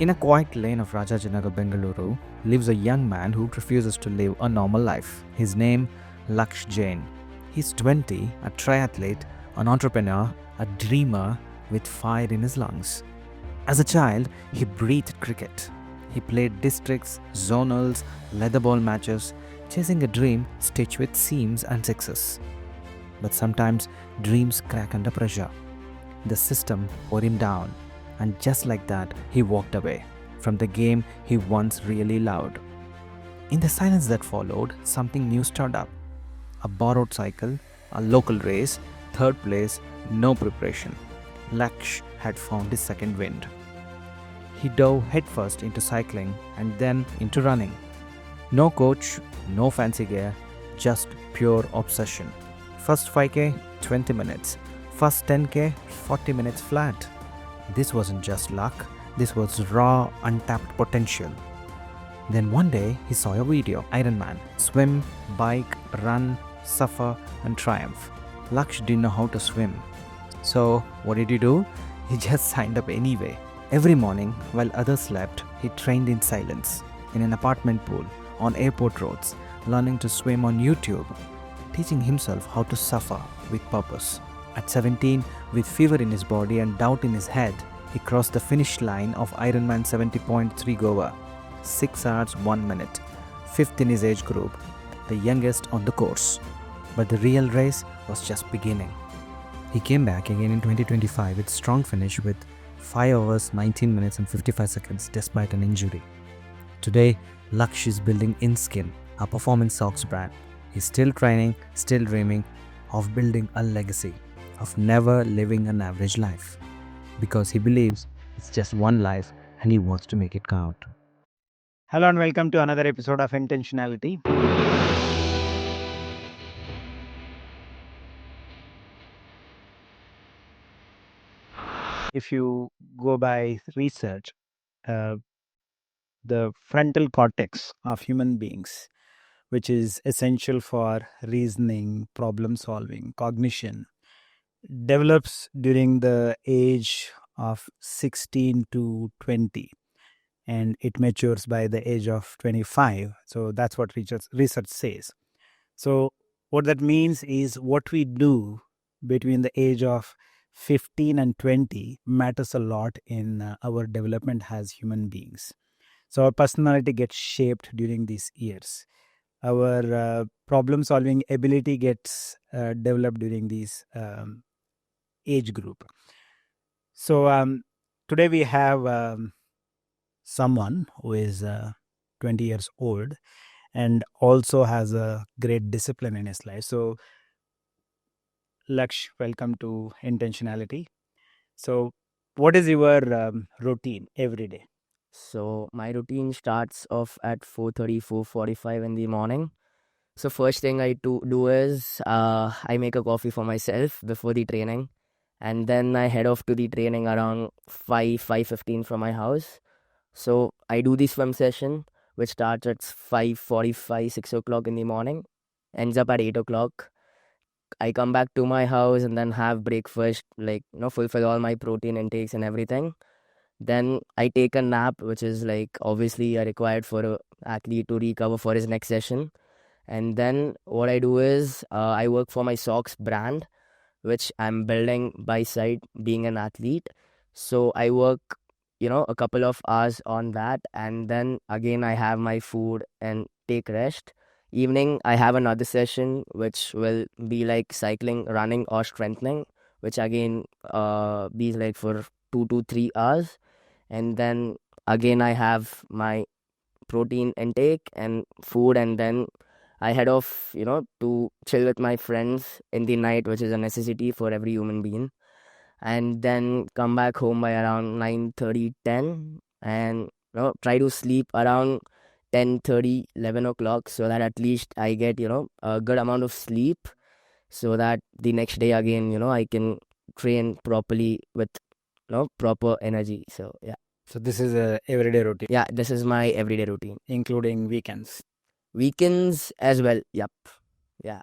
In a quiet lane of Rajajinagar, Bengaluru, lives a young man who refuses to live a normal life. His name, Laksh Jain. He's 20, a triathlete, an entrepreneur, a dreamer with fire in his lungs. As a child, he breathed cricket. He played districts, zonals, leather ball matches, chasing a dream stitched with seams and sixes. But sometimes dreams crack under pressure. The system wore him down, and just like that, he walked away from the game he once really loved. In the silence that followed, something new stirred up. A borrowed cycle, a local race, third place, no preparation. Laksh had found his second wind. He dove headfirst into cycling and then into running. No coach, no fancy gear, just pure obsession. First 5k, 20 minutes. First 10k, 40 minutes flat. This wasn't just luck, this was raw, untapped potential. Then one day he saw a video, Ironman, swim, bike, run, suffer and triumph. Laksh didn't know how to swim. So what did he do? He just signed up anyway. Every morning, while others slept, he trained in silence, in an apartment pool, on airport roads, learning to swim on YouTube, teaching himself how to suffer with purpose. At 17, with fever in his body and doubt in his head, he crossed the finish line of Ironman 70.3 Goa, 6 hours 1 minute, fifth in his age group, the youngest on the course. But the real race was just beginning. He came back again in 2025 with strong finish with 5 hours 19 minutes and 55 seconds despite an injury. Today, Laksh is building InSkinn, a performance socks brand. He's still training, still dreaming of building a legacy, of never living an average life. Because he believes it's just one life and he wants to make it count. Hello and welcome to another episode of Intentionality. If you go by research, the frontal cortex of human beings, which is essential for reasoning, problem solving, cognition, develops during the age of 16 to 20 and it matures by the age of 25. So that's what research says. So what that means is what we do between the age of 15 and 20 matters a lot in our development as human beings. So our personality gets shaped during these years. Our problem solving ability gets developed during these age group. So today we have someone who is 20 years old and also has a great discipline in his life. So Laksh, welcome to Intentionality. So what is your routine every day? So my routine starts off at 4:30, 4:45 in the morning. So first thing I do is I make a coffee for myself before the training, and then I head off to the training around 5:15 from my house. So I do the swim session, which starts at 5:45, 6 o'clock in the morning, ends up at 8 o'clock. I come back to my house and then have breakfast, like fulfill all my protein intakes and everything. Then I take a nap, which is like obviously required for a athlete to recover for his next session. And then what I do is I work for my socks brand, which I'm building by side being an athlete. So I work, a couple of hours on that. And then again, I have my food and take rest. Evening, I have another session, which will be like cycling, running or strengthening, which again be like for 2 to 3 hours. And then again, I have my protein intake and food, and then I head off, to chill with my friends in the night, which is a necessity for every human being. And then come back home by around 9:30, 10, and try to sleep around 10:30, 11 o'clock, so that at least I get, a good amount of sleep, so that the next day again, I can train properly with, proper energy. So yeah. So this is a everyday routine, Yeah, this is my everyday routine. including weekends. Weekends as well. Yep. Yeah.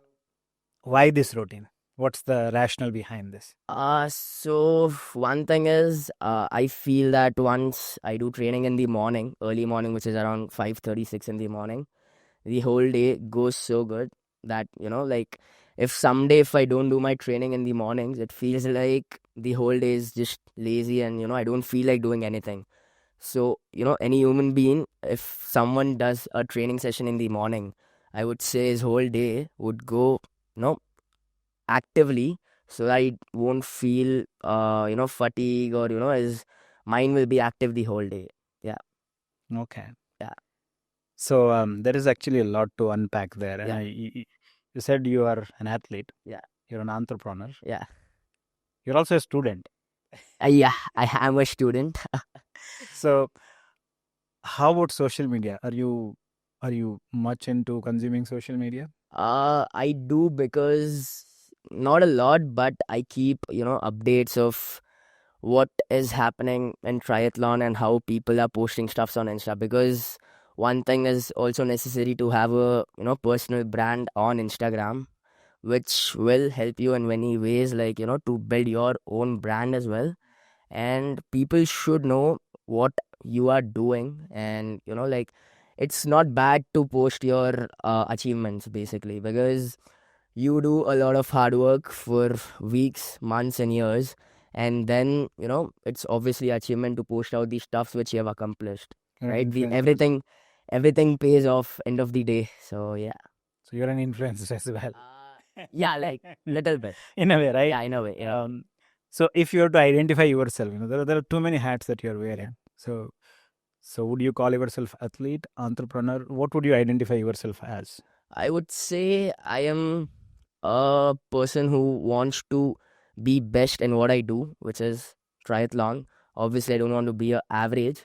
Why this routine? What's the rationale behind this? So one thing is, I feel that once I do training in the morning, early morning, which is around 5:36 in the morning, the whole day goes so good that, like, if someday if I don't do my training in the mornings, it feels like the whole day is just lazy and, I don't feel like doing anything. So, any human being, if someone does a training session in the morning, I would say his whole day would go, actively, so that I won't feel, fatigue, or, his mind will be active the whole day. Okay. Yeah. So there is actually a lot to unpack there. Yeah. You said you are an athlete. Yeah. You're an entrepreneur. Yeah. You're also a student. Yeah, I am a student. So how about social media? Are you much into consuming social media? I do, because not a lot, but I keep, updates of what is happening in triathlon and how people are posting stuffs on Insta, because one thing is also necessary to have a, personal brand on Instagram, which will help you in many ways, like, to build your own brand as well. And people should know what you are doing, and, like, it's not bad to post your achievements, basically, because you do a lot of hard work for weeks, months, and years, and then, it's obviously achievement to post out the stuffs which you have accomplished, You're an right? influencer. Everything pays off end of the day. So yeah. So you're an influencer as well. Yeah, like little bit. In a way, right? Yeah, in a way. Yeah. So if you have to identify yourself, there are too many hats that you're wearing. So would you call yourself athlete, entrepreneur? What would you identify yourself as? I would say I am a person who wants to be best in what I do, which is triathlon. Obviously, I don't want to be a average,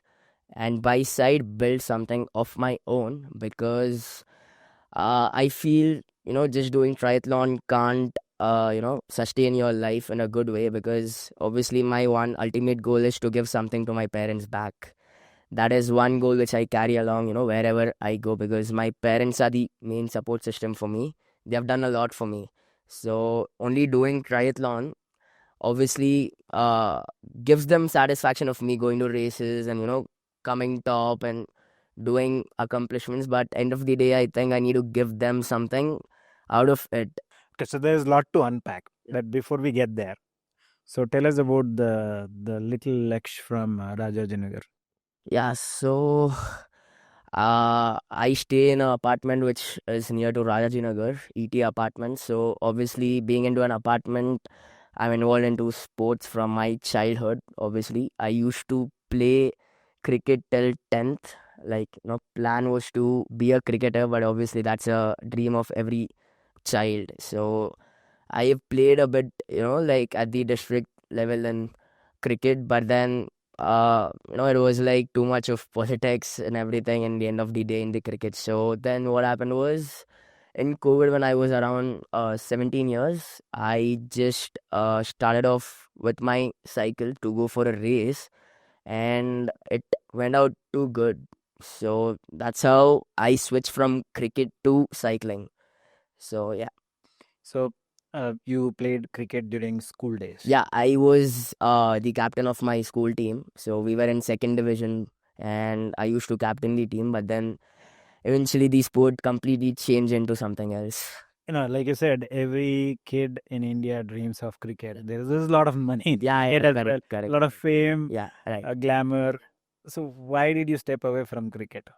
and by side build something of my own, because I feel, just doing triathlon can't, sustain your life in a good way, because obviously my one ultimate goal is to give something to my parents back. That is one goal which I carry along, wherever I go, because my parents are the main support system for me. They have done a lot for me. So only doing triathlon obviously gives them satisfaction of me going to races and, coming top and doing accomplishments. But end of the day, I think I need to give them something out of it. Okay, so there's a lot to unpack. But before we get there, so tell us about the little Laksh from Rajajinagar. Yeah, so I stay in an apartment which is near to Rajajinagar, ET apartment. So obviously, being into an apartment, I'm involved into sports from my childhood. Obviously, I used to play cricket till 10th. Like, plan was to be a cricketer, but obviously that's a dream of every child. So I have played a bit, like at the district level in cricket, but then, it was like too much of politics and everything in the end of the day in the cricket. So then what happened was, in COVID, when I was around 17 years, I just started off with my cycle to go for a race, and it went out too good. So that's how I switched from cricket to cycling. So yeah. So you played cricket during school days. Yeah, I was the captain of my school team. So we were in second division, and I used to captain the team. But then eventually the sport completely changed into something else. Like you said, every kid in India dreams of cricket. There's a lot of money in Yeah, it as well. correct, A correct. lot of fame, Yeah, right. glamour. So why did you step away from cricket?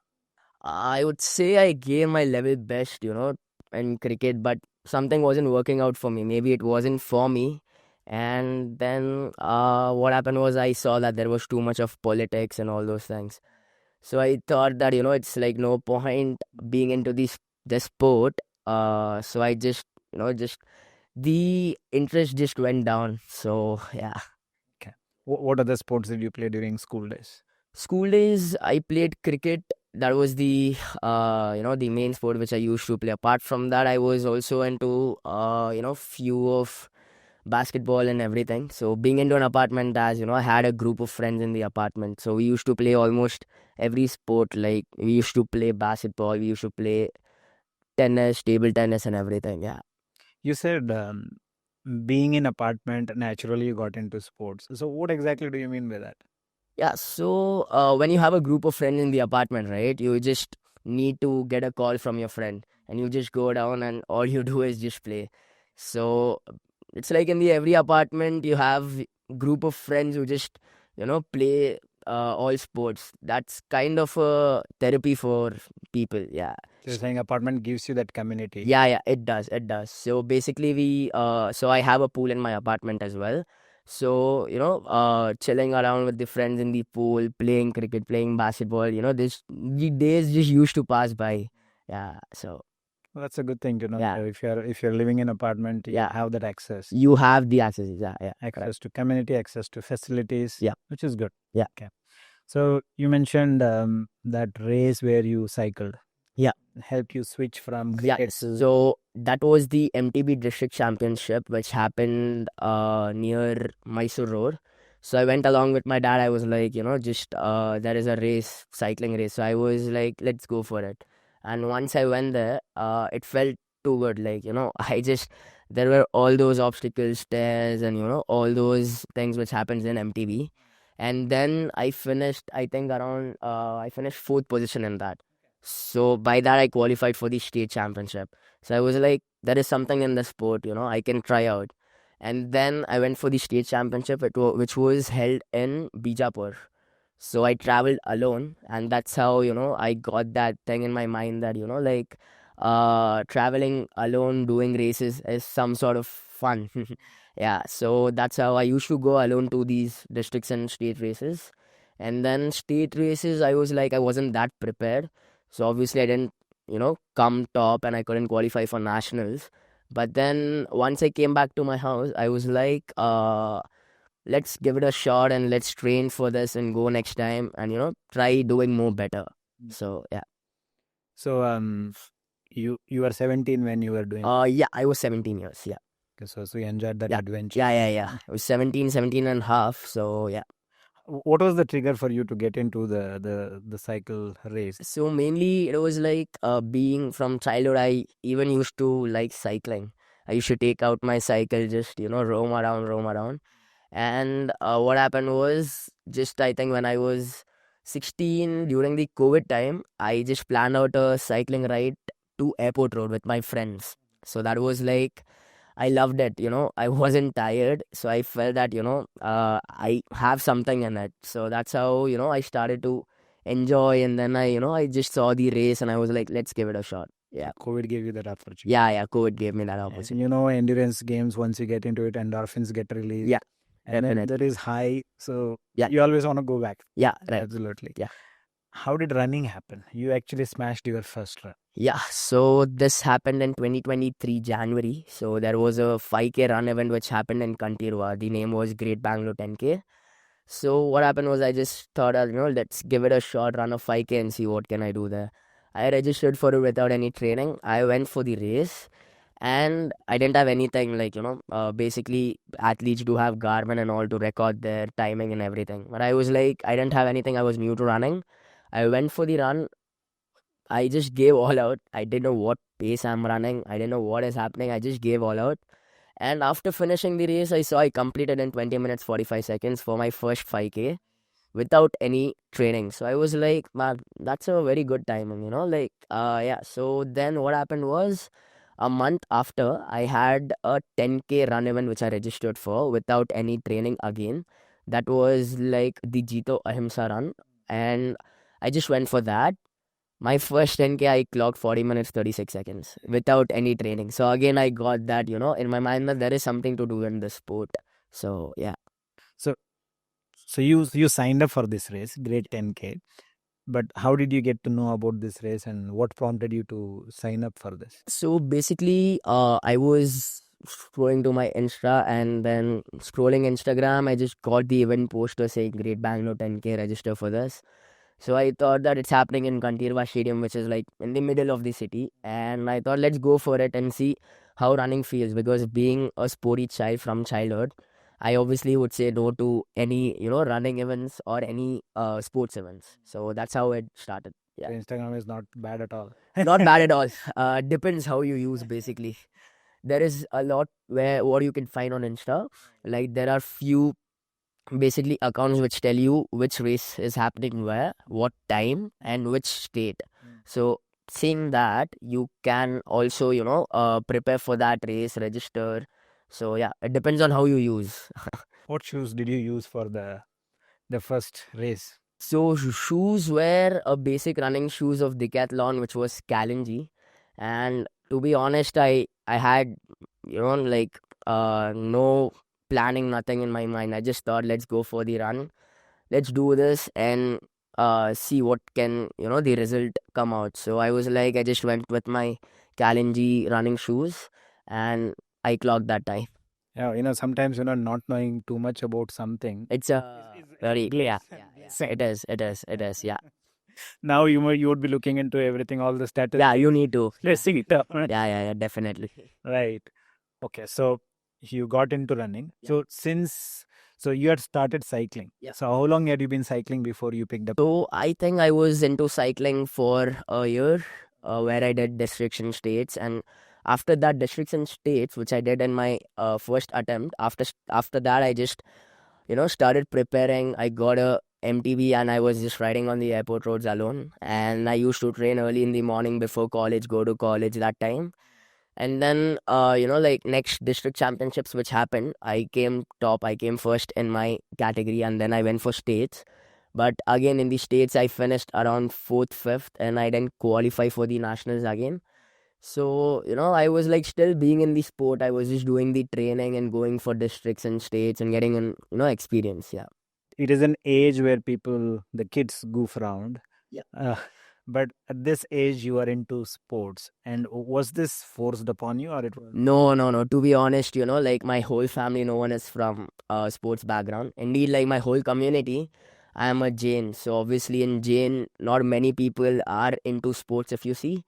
I would say I gave my level best, in cricket, but something wasn't working out for me. Maybe it wasn't for me. And then what happened was, I saw that there was too much of politics and all those things. So I thought that, it's like no point being into this sport. So I just, just the interest just went down. So yeah. Okay. What other sports did you play during school days? School days, I played cricket. That was the the main sport which I used to play. Apart from that, I was also into few of basketball and everything. So being into an apartment, as I had a group of friends in the apartment. So we used to play almost every sport. Like, we used to play basketball, we used to play tennis, table tennis, and everything. Yeah. You said being in apartment, naturally you got into sports. So what exactly do you mean by that? Yeah, so when you have a group of friends in the apartment, right, you just need to get a call from your friend and you just go down and all you do is just play. So it's like in the every apartment you have group of friends who just, play all sports. That's kind of a therapy for people. Yeah. So you're saying apartment gives you that community. Yeah, it does. It does. So basically, so I have a pool in my apartment as well. So, chilling around with the friends in the pool, playing cricket, playing basketball, the days just used to pass by. Yeah. So, Well, that's a good thing to know. yeah, So if you're living in apartment, you yeah, have that access. you have the access. Yeah, correct. Access to community, access to facilities. Yeah. Which is good. Yeah. Okay. So you mentioned that race where you cycled. Yeah. Help you switch from Yeah, cricket. so that was the MTB District Championship, which happened near Mysore Road. So I went along with my dad. I was like, just there is a race, cycling race. So I was like, let's go for it. And once I went there, it felt too good. Like, there were all those obstacles, stairs, and, all those things which happens in MTB. And then I finished, I think I finished fourth position in that. So by that, I qualified for the state championship. So I was like, there is something in the sport, I can try out. And then I went for the state championship, which was held in Bijapur. So I traveled alone, and that's how, I got that thing in my mind that, traveling alone, doing races is some sort of fun. Yeah, so that's how I used to go alone to these districts and state races. And then state races, I was like, I wasn't that prepared. So obviously I didn't, come top and I couldn't qualify for nationals. But then once I came back to my house, I was like, let's give it a shot and let's train for this and go next time and, try doing more better. So yeah. So you were 17 when you were doing. Yeah, I was 17 years. Yeah. So you enjoyed that Yeah. adventure. Yeah. I was 17 and a half. So yeah. What was the trigger for you to get into the cycle race? So mainly it was like being from childhood, I even used to like cycling. I used to take out my cycle, just, roam around. And what happened was just, I think when I was 16 during the COVID time, I just planned out a cycling ride to Airport Road with my friends. So that was like, I loved it, I wasn't tired. So I felt that, I have something in it. So that's how, I started to enjoy. And then I just saw the race and I was like, let's give it a shot. Yeah. COVID gave you that opportunity. Yeah. COVID gave me that And opportunity. endurance games, once you get into it, endorphins get released. Yeah. And then Definitely. there is high. So Yeah. you always want to go back. Yeah, right. Absolutely. Yeah. How did running happen? You actually smashed your first run. Yeah, so this happened in 2023 January. So there was a 5K run event which happened in Kantirwa. The name was Great Bangalore 10K. So what happened was I just thought, let's give it a shot, run a 5K and see what can I do there. I registered for it without any training. I went for the race and I didn't have anything like, basically athletes do have Garmin and all to record their timing and everything. But I was like, I didn't have anything. I was new to running. I went for the run. I just gave all out. I didn't know what pace I'm running. I didn't know what is happening. I just gave all out. And after finishing the race, I saw I completed in 20 minutes 45 seconds for my first 5K without any training. So I was like, man, that's a very good timing, yeah. So then what happened was a month after, I had a 10K run event which I registered for without any training again. That was like the Jito Ahimsa run. And I just went for that. My first 10K, I clocked 40 minutes, 36 seconds without any training. So again, I got that, in my mind that there is something to do in the sport. So, yeah. So you signed up for this race, Great 10K. But how did you get to know about this race and what prompted you to sign up for this? So basically, I was scrolling to my Insta and then scrolling Instagram, I just got the event poster saying Great Bangalore 10K, register for this. So I thought that it's happening in Kantirva Stadium, which is like in the middle of the city. And I thought, let's go for it and see how running feels. Because being a sporty child from childhood, I obviously would say no to any, running events or any sports events. So that's how it started. Yeah. So Instagram is not bad at all. Not bad at all. Depends how you use, basically. there is a lot where what you can find on Insta. Like there are few basically accounts which tell you which race is happening where, what time, and which state. So seeing that, you can also prepare for that race, register. So yeah, it depends on how you use. What shoes did you use for the first race? So shoes were a basic running shoes of Decathlon, which was Kalinji. And to be honest, I had like no planning, nothing in my mind. I just thought, let's go for the run, let's do this, and see what can the result come out. So I was like, I just went with my Kalinji running shoes, and I clocked that time. Yeah, sometimes not knowing too much about something. It's a very bliss. yeah. It is. Yeah. Now you would be looking into everything, all the statistics. Yeah, you need to. Let's see it. Yeah, definitely. Right. Okay. So you got into running. Yeah. So you had started cycling. Yeah. So how long had you been cycling before you picked up? So I think I was into cycling for a year, where I did districts and states, and after that districts and states, which I did in my first attempt, after that I just started preparing. I got a MTB and I was just riding on the airport roads alone. And I used to train early in the morning before college, go to college that time. And then, like next district championships which happened, I came top, I came first in my category, and then I went for states. But again, in the states, I finished around 4th, 5th, and I didn't qualify for the nationals again. So, I was like still being in the sport. I was just doing the training and going for districts and states and getting an, experience. Yeah. It is an age where the kids goof around. Yeah. But at this age, you are into sports. And was this forced upon you, or it was? No. To be honest, like my whole family, no one is from sports background. Indeed, like my whole community, I am a Jain. So obviously in Jain, not many people are into sports if you see.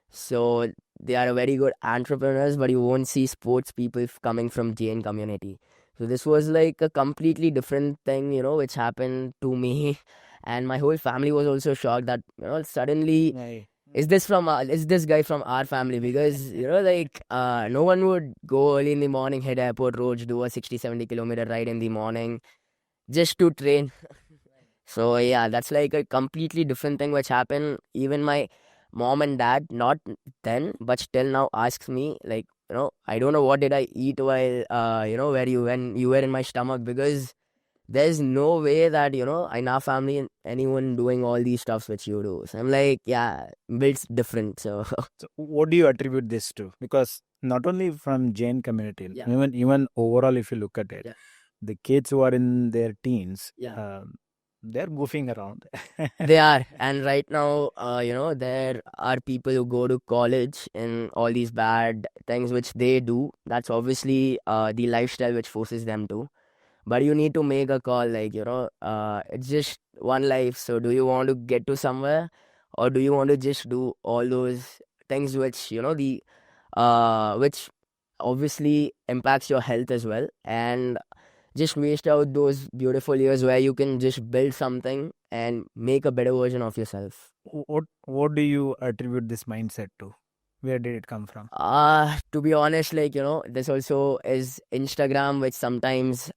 So they are very good entrepreneurs, but you won't see sports people coming from Jain community. So this was like a completely different thing, which happened to me. And my whole family was also shocked that, suddenly, Right. is this guy from our family? Because, like, no one would go early in the morning, hit airport roads, do a 60-70 kilometer ride in the morning just to train. So yeah, that's like a completely different thing which happened. Even my mom and dad, not then, but still now asks me, like, I don't know what did I eat while, when you were in my stomach, because there's no way that, in our family and anyone doing all these stuffs which you do. So I'm like, yeah, builds different. So So what do you attribute this to? Because not only from Jain community, Yeah. even overall, if you look at it, Yeah. the kids who are in their teens, Yeah. they're goofing around. they are. And right now, there are people who go to college and all these bad things which they do. That's obviously the lifestyle which forces them to. But you need to make a call, like, it's just one life. So do you want to get to somewhere, or do you want to just do all those things which, which obviously impacts your health as well, and just waste out those beautiful years where you can just build something and make a better version of yourself. What do you attribute this mindset to? Where did it come from? To be honest, like, this also is Instagram, which sometimes,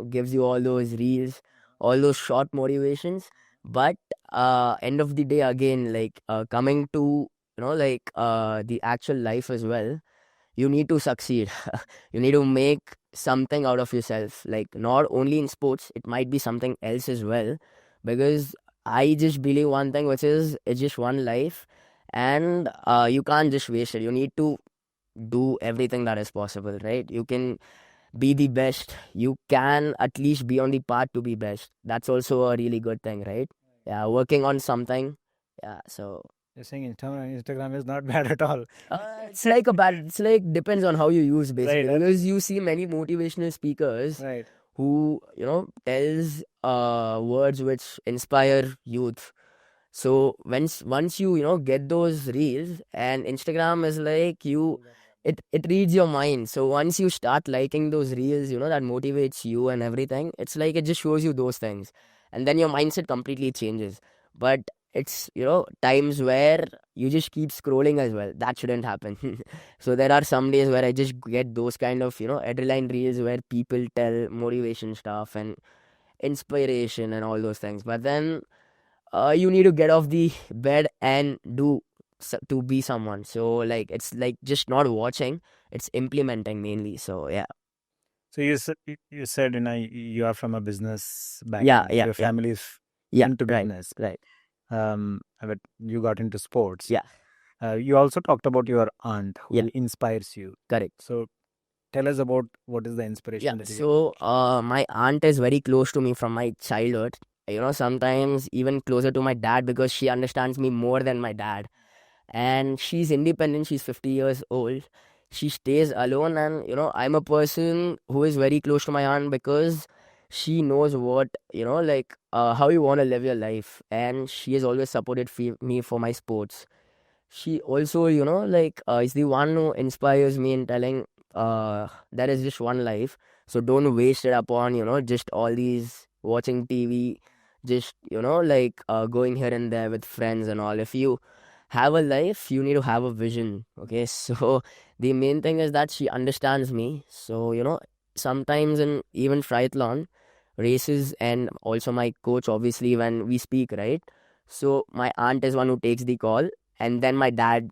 gives you all those reels, all those short motivations. But end of the day, again, like, coming to, the actual life as well, you need to succeed. You need to make something out of yourself. Like, not only in sports, it might be something else as well. Because I just believe one thing, which is, it's just one life. And you can't just waste it. You need to do everything that is possible, right? You can be the best. You can at least be on the path to be best. That's also a really good thing, right? Yeah, working on something. Yeah, so You're saying Instagram is not bad at all. it's like depends on how you use, basically. Right. Because you see many motivational speakers Right. who, tells words which inspire youth. So once you get those reels, and Instagram is like it reads your mind. So once you start liking those reels, that motivates you and everything, it's like it just shows you those things, and then your mindset completely changes. But it's, times where you just keep scrolling as well. That shouldn't happen. So there are some days where I just get those kind of, adrenaline reels where people tell motivation stuff and inspiration and all those things. But then you need to get off the bed and do to be someone. So like it's like just not watching, it's implementing mainly. So yeah. So you said you are from a business Yeah, background. yeah, Your yeah. family is Yeah, into right, business. right. But you got into sports. Yeah, You also talked about your aunt who yeah, inspires you. correct. So tell us about what is the Yeah, inspiration that you. so my aunt is very close to me from my childhood. Sometimes even closer to my dad because she understands me more than my dad. And she's independent, she's 50 years old. She stays alone, and I'm a person who is very close to my aunt because she knows what, like how you want to live your life, and she has always supported me for my sports. She also, like is the one who inspires me in telling there is just one life, so don't waste it upon, just all these watching TV, just, like going here and there with friends and all. If you have a life, you need to have a vision. Okay, so the main thing is that she understands me. So, sometimes in even triathlon races, and also my coach, obviously, when we speak, right? So my aunt is one who takes the call, and then my dad,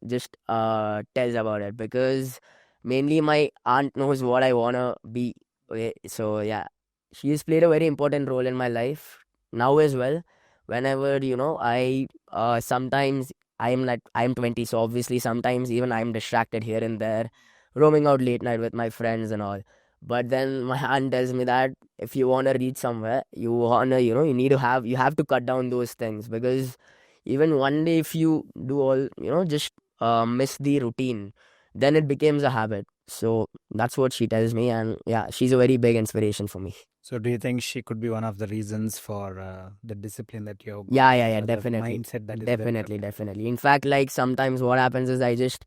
just tells about it, because mainly my aunt knows what I wanna be. Okay, so yeah, she has played a very important role in my life now as well. Whenever, I sometimes I'm 20, so obviously sometimes even I'm distracted here and there, roaming out late night with my friends and all. But then my aunt tells me that if you want to reach somewhere, you have to cut down those things, because even one day if you do all, just miss the routine, then it becomes a habit. So that's what she tells me, and yeah, she's a very big inspiration for me. So do you think she could be one of the reasons for the discipline that you have got, Yeah, the definitely. mindset that is Definitely. In fact, like sometimes what happens is I just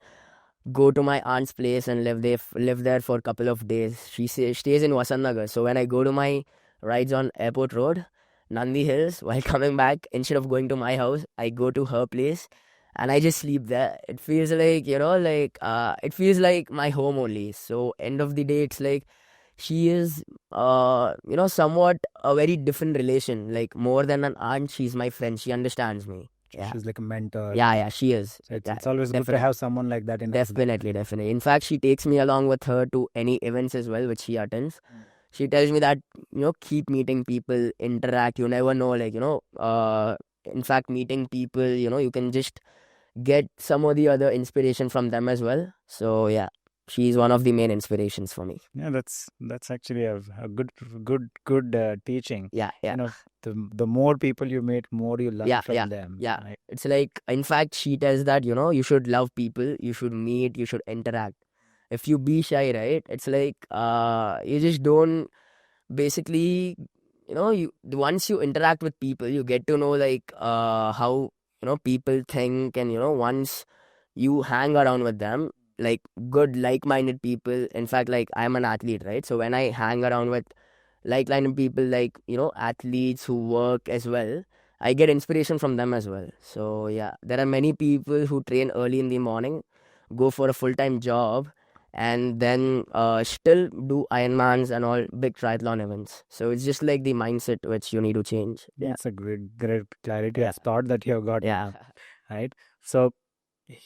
go to my aunt's place and live there for a couple of days. Stays in Vasantnagar. So when I go to my rides on Airport Road, Nandi Hills, while coming back, instead of going to my house, I go to her place and I just sleep there. It feels like, it feels like my home only. So end of the day, it's like she is, somewhat a very different relation. Like more than an aunt, she's my friend. She understands me. Yeah. she's like a mentor. Yeah, she is. So Yeah, it's always good to definitely. have someone like that in our life. Definitely. In fact, she takes me along with her to any events as well, which she attends. She tells me that, keep meeting people, interact. You never know, like, in fact, meeting people, you can just get some of the other inspiration from them as well. So, yeah, she's one of the main inspirations for me. Yeah, that's actually a good teaching. Yeah. The more people you meet, more you learn from them. Yeah. Right? It's like, in fact, she tells that, you should love people, you should meet, you should interact. If you be shy, right, it's like you just don't basically, you once you interact with people, you get to know like how people think, and once you hang around with them, like good like-minded people. In fact, like I'm an athlete, right? So when I hang around with like-minded people, like athletes who work as well, I get inspiration from them as well. So yeah, there are many people who train early in the morning, go for a full-time job, and then still do Ironmans and all big triathlon events. So it's just like the mindset which you need to change. Yeah. That's a great clarity Yeah. of thought that you have got. Yeah. Right. So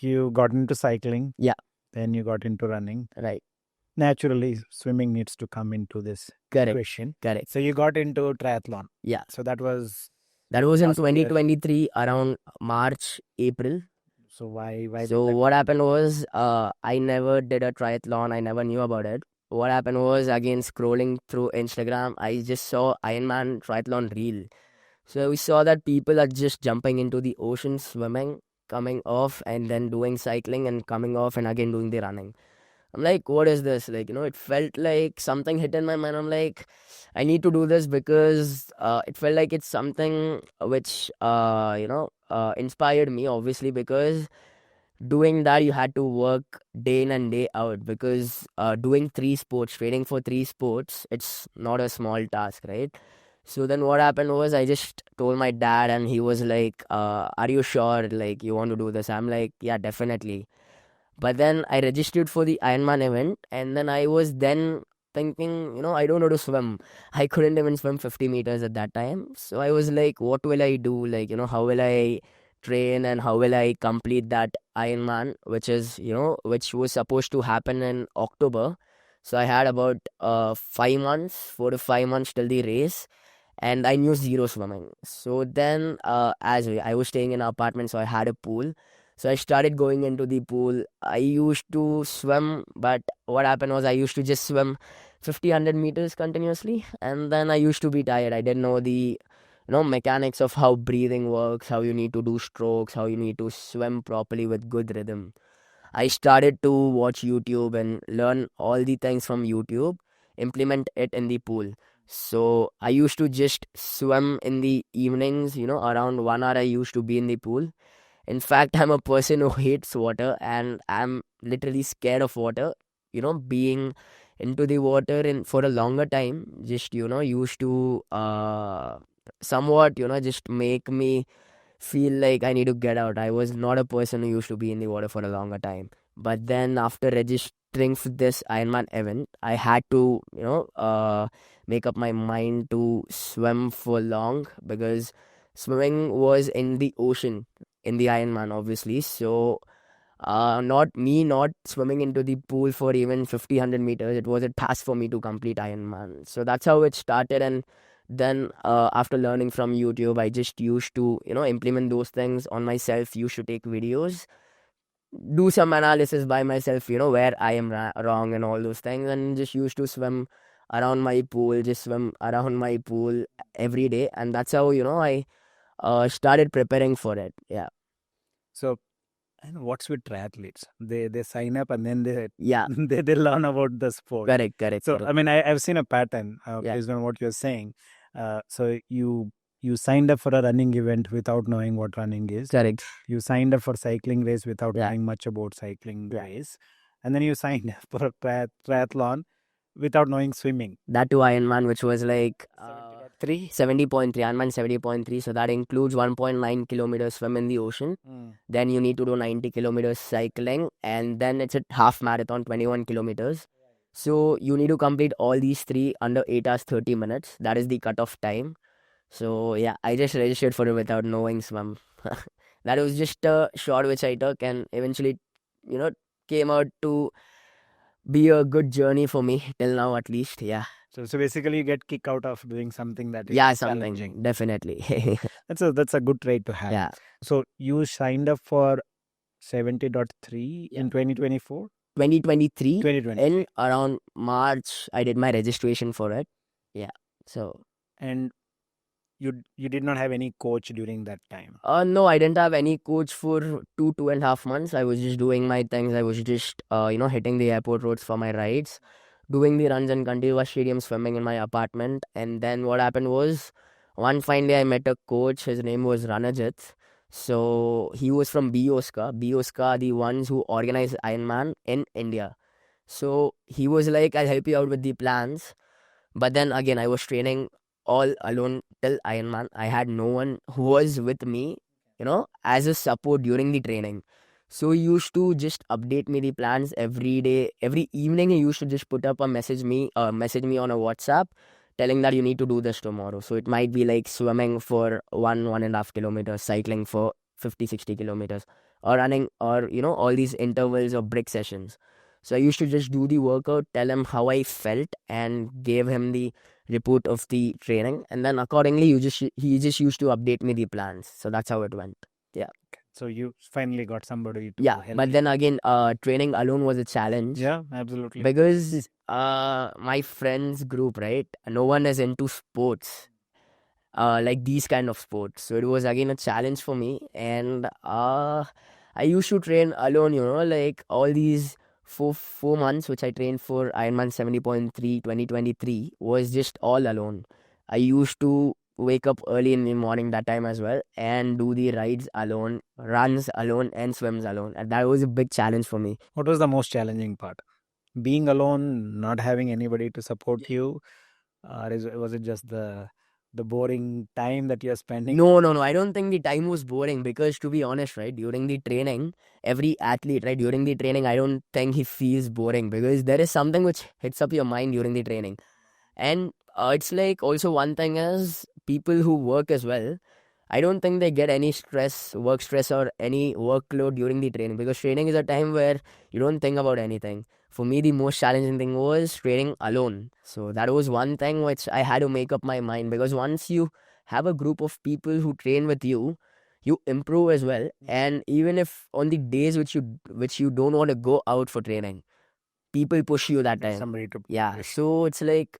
you got into cycling. Yeah. Then you got into running. Right. Naturally, swimming needs to come into this equation. Correct. So you got into triathlon. Yeah. So that was in last year. 2023 around March, April. So why did So that what happened was I never did a triathlon. I never knew about it. What happened was, again, scrolling through Instagram, I just saw Ironman triathlon reel. So we saw that people are just jumping into the ocean, swimming, coming off, and then doing cycling and coming off and again doing the running. I'm like, what is this? Like, it felt like something hit in my mind. I'm like, I need to do this because it felt like it's something which, inspired me, obviously, because doing that, you had to work day in and day out, because doing 3 sports, training for 3 sports, it's not a small task, right? So then what happened was I just told my dad, and he was like, are you sure, like, you want to do this? I'm like, yeah, definitely. But then I registered for the Ironman event, and then I was then thinking, I don't know to swim. I couldn't even swim 50 meters at that time. So I was like, what will I do? Like, how will I train and how will I complete that Ironman, which was supposed to happen in October. So I had about 5 months, 4 to 5 months till the race, and I knew zero swimming. So then, as I was staying in an apartment, so I had a pool. So I started going into the pool. I used to swim, but what happened was I used to just swim 50, 100 meters continuously, and then I used to be tired. I didn't know the mechanics of how breathing works, how you need to do strokes, how you need to swim properly with good rhythm. I started to watch YouTube and learn all the things from YouTube, implement it in the pool. So I used to just swim in the evenings, around 1 hour I used to be in the pool. In fact, I'm a person who hates water and I'm literally scared of water. Being into the water and for a longer time, just, used to somewhat, just make me feel like I need to get out. I was not a person who used to be in the water for a longer time. But then after registering for this Ironman event, I had to, make up my mind to swim for long because swimming was in the ocean in the Ironman, obviously. So, not swimming into the pool for even 50, 100 meters. It was a task for me to complete Ironman. So that's how it started. And then after learning from YouTube, I just used to, implement those things on myself, used to take videos, do some analysis by myself, where I am wrong and all those things, and just used to swim around my pool, just swim around my pool every day. And that's how, I started preparing for it. Yeah. So, and what's with triathletes? They sign up and then they Yeah. they learn about the sport. Correct. So, I mean, I've seen a pattern Yeah. based on what you're saying. So you signed up for a running event without knowing what running is. Correct. You signed up for cycling race without Yeah. knowing much about cycling Yeah. race, and then you signed up for a triathlon without knowing swimming. That too Ironman, which was like 70.3. 70.3, Ironman 70.3. So that includes 1.9 kilometers swim in the ocean. Then you need to do 90 kilometers cycling, and then it's a half marathon, 21 kilometers. So you need to complete all these three under 8 hours 30 minutes. That is the cutoff time. So yeah, I just registered for it without knowing swim. That was just a shot which I took, and eventually, came out to be a good journey for me till now, at least. Yeah. So basically, you get kick out of doing something that is Something challenging. definitely. That's a good trait to have. Yeah. So you signed up for 70.3 in 2024? 2023 2020. in around March, I did my registration for it. Yeah. So And you did not have any coach during that time. no, I didn't have any coach for 2.5 months. I was just doing my things. I was just hitting the airport roads for my rides, doing the runs in Kandiva Stadium, swimming in my apartment. And then what happened was, one fine day I met a coach. His name was Ranajit. So he was from Bioska. Bioska are the ones who organize Ironman in India. So he was like, I'll help you out with the plans. But then again, I was training all alone till Ironman. I had no one who was with me, as a support during the training. So he used to just update me the plans every day. Every evening, he used to just put up a message me on a WhatsApp telling that you need to do this tomorrow. So it might be like swimming for 1.5 kilometers, cycling for 50, 60 kilometers, or running, or, all these intervals or brick sessions. So I used to just do the workout, tell him how I felt, and gave him the report of the training. And then accordingly, he just used to update me the plans. So that's how it went. Yeah. So you finally got somebody to Yeah. help But you. then again, training alone was a challenge. Yeah, absolutely. Because my friends group, right? No one is into sports. Like these kind of sports. So it was again a challenge for me. And I used to train alone, like all these four months which I trained for Ironman 70.3 2023 was just all alone. I used to wake up early in the morning that time as well and do the rides alone, runs alone, and swims alone. And that was a big challenge for me. What was the most challenging part? Being alone, not having anybody to support you, or was it just the the boring time that you're spending? No. I don't think the time was boring because, to be honest, right, during the training, every athlete, right, during the training, I don't think he feels boring because there is something which hits up your mind during the training. And it's like also one thing is people who work as well. I don't think they get any stress, work stress, or any workload during the training because training is a time where you don't think about anything. For me, the most challenging thing was training alone. So that was one thing which I had to make up my mind because once you have a group of people who train with you, you improve as well. And even if on the days which you don't want to go out for training, people push you that time. Somebody to Yeah. push. So it's like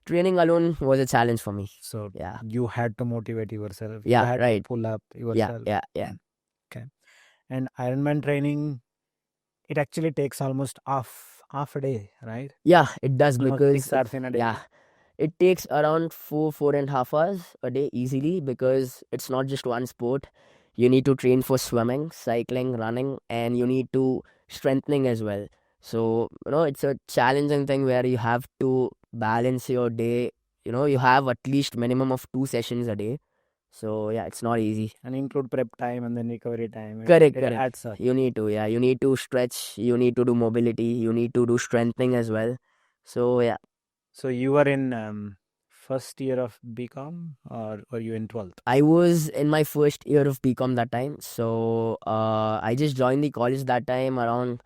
training alone was a challenge for me. So Yeah. you had to motivate yourself. Yeah, You had right. to pull up Yeah, yourself. yeah. Okay. And Ironman training, it actually takes almost half a day, right? Yeah, it does Almost because 6 hours in a day. yeah, it takes around 4.5 hours a day easily because it's not just one sport. You need to train for swimming, cycling, running, and you need to strengthening as well. So, it's a challenging thing where you have to balance your day. You have at least minimum of 2 sessions a day. So, yeah, it's not easy. And include prep time and then recovery time. Correct. It adds up. You need to stretch, you need to do mobility, you need to do strengthening as well. So, yeah. So you were in first year of BCom or were you in 12th? I was in my first year of BCom that time. So I just joined the college that time around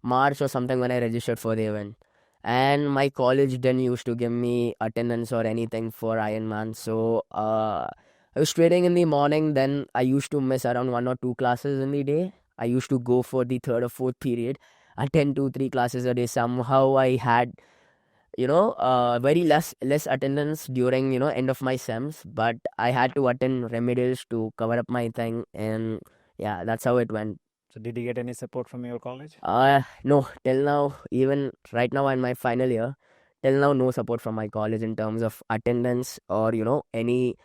March or something when I registered for the event. And my college didn't used to give me attendance or anything for Ironman. So I was training in the morning. Then I used to miss around 1 or 2 classes in the day. I used to go for the third or fourth period, attend 2-3 classes a day. Somehow I had very less attendance during end of my sems, but I had to attend remedials to cover up my thing, and yeah, that's how it went. So did you get any support from your college? No, till now, even right now in my final year, till now no support from my college in terms of attendance or any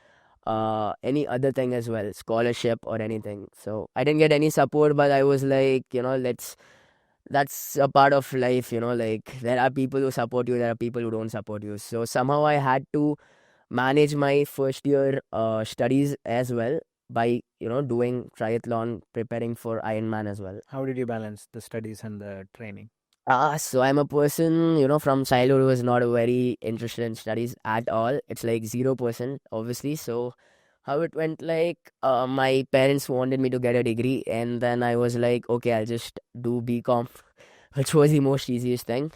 other thing as well, scholarship or anything. So I didn't get any support, but I was like, that's a part of life, like there are people who support you, there are people who don't support you. So somehow I had to manage my first year studies as well by doing triathlon, preparing for Ironman as well. How did you balance the studies and the training? So I'm a person, from childhood who was not very interested in studies at all. It's like 0%, obviously. So how it went, like, my parents wanted me to get a degree, and then I was like, okay, I'll just do BCom, which was the most easiest thing.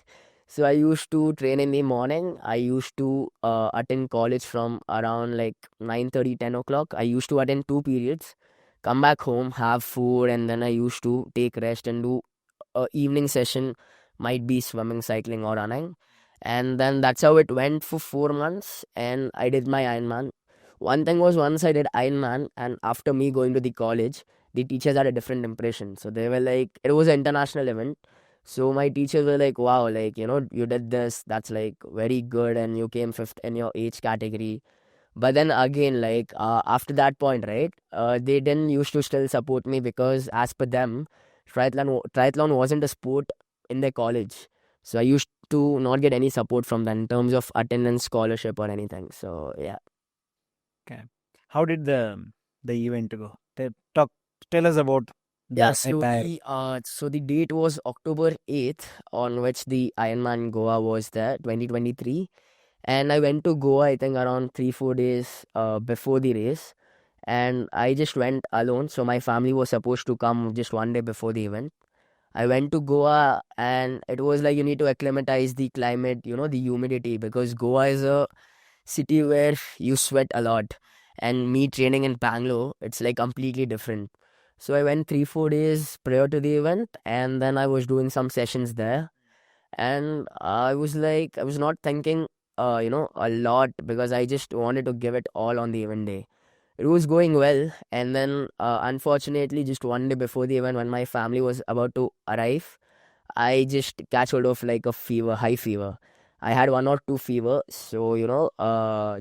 So I used to train in the morning. I used to attend college from around like 9:30, 10 o'clock. I used to attend 2 periods, come back home, have food, and then I used to take rest and do a evening session, might be swimming, cycling, or running. And then that's how it went for 4 months. And I did my Ironman. One thing was, once I did Ironman, and after me going to the college, the teachers had a different impression. So they were like, it was an international event. So my teachers were like, wow, like, you did this, that's like very good, and you came fifth in your age category. But then again, like, after that point, right, they didn't used to still support me because as per them, triathlon wasn't a sport in their college. So I used to not get any support from them in terms of attendance, scholarship, or anything. So yeah. Okay. How did the event go? Tell us about Yeah, the entire. so the date was October 8th, on which the Ironman Goa was there, 2023. And I went to Goa, I think, around 3-4 days before the race. And I just went alone. So my family was supposed to come just one day before the event. I went to Goa, and it was like you need to acclimatize the climate, the humidity, because Goa is a city where you sweat a lot. And me training in Bangalore, it's like completely different. So I went 3-4 days prior to the event, and then I was doing some sessions there. And I was like, I was not thinking, a lot because I just wanted to give it all on the event day. It was going well, and then unfortunately, just one day before the event, when my family was about to arrive, I just catch hold of like a fever, high fever. I had 1 or 2 fever. So,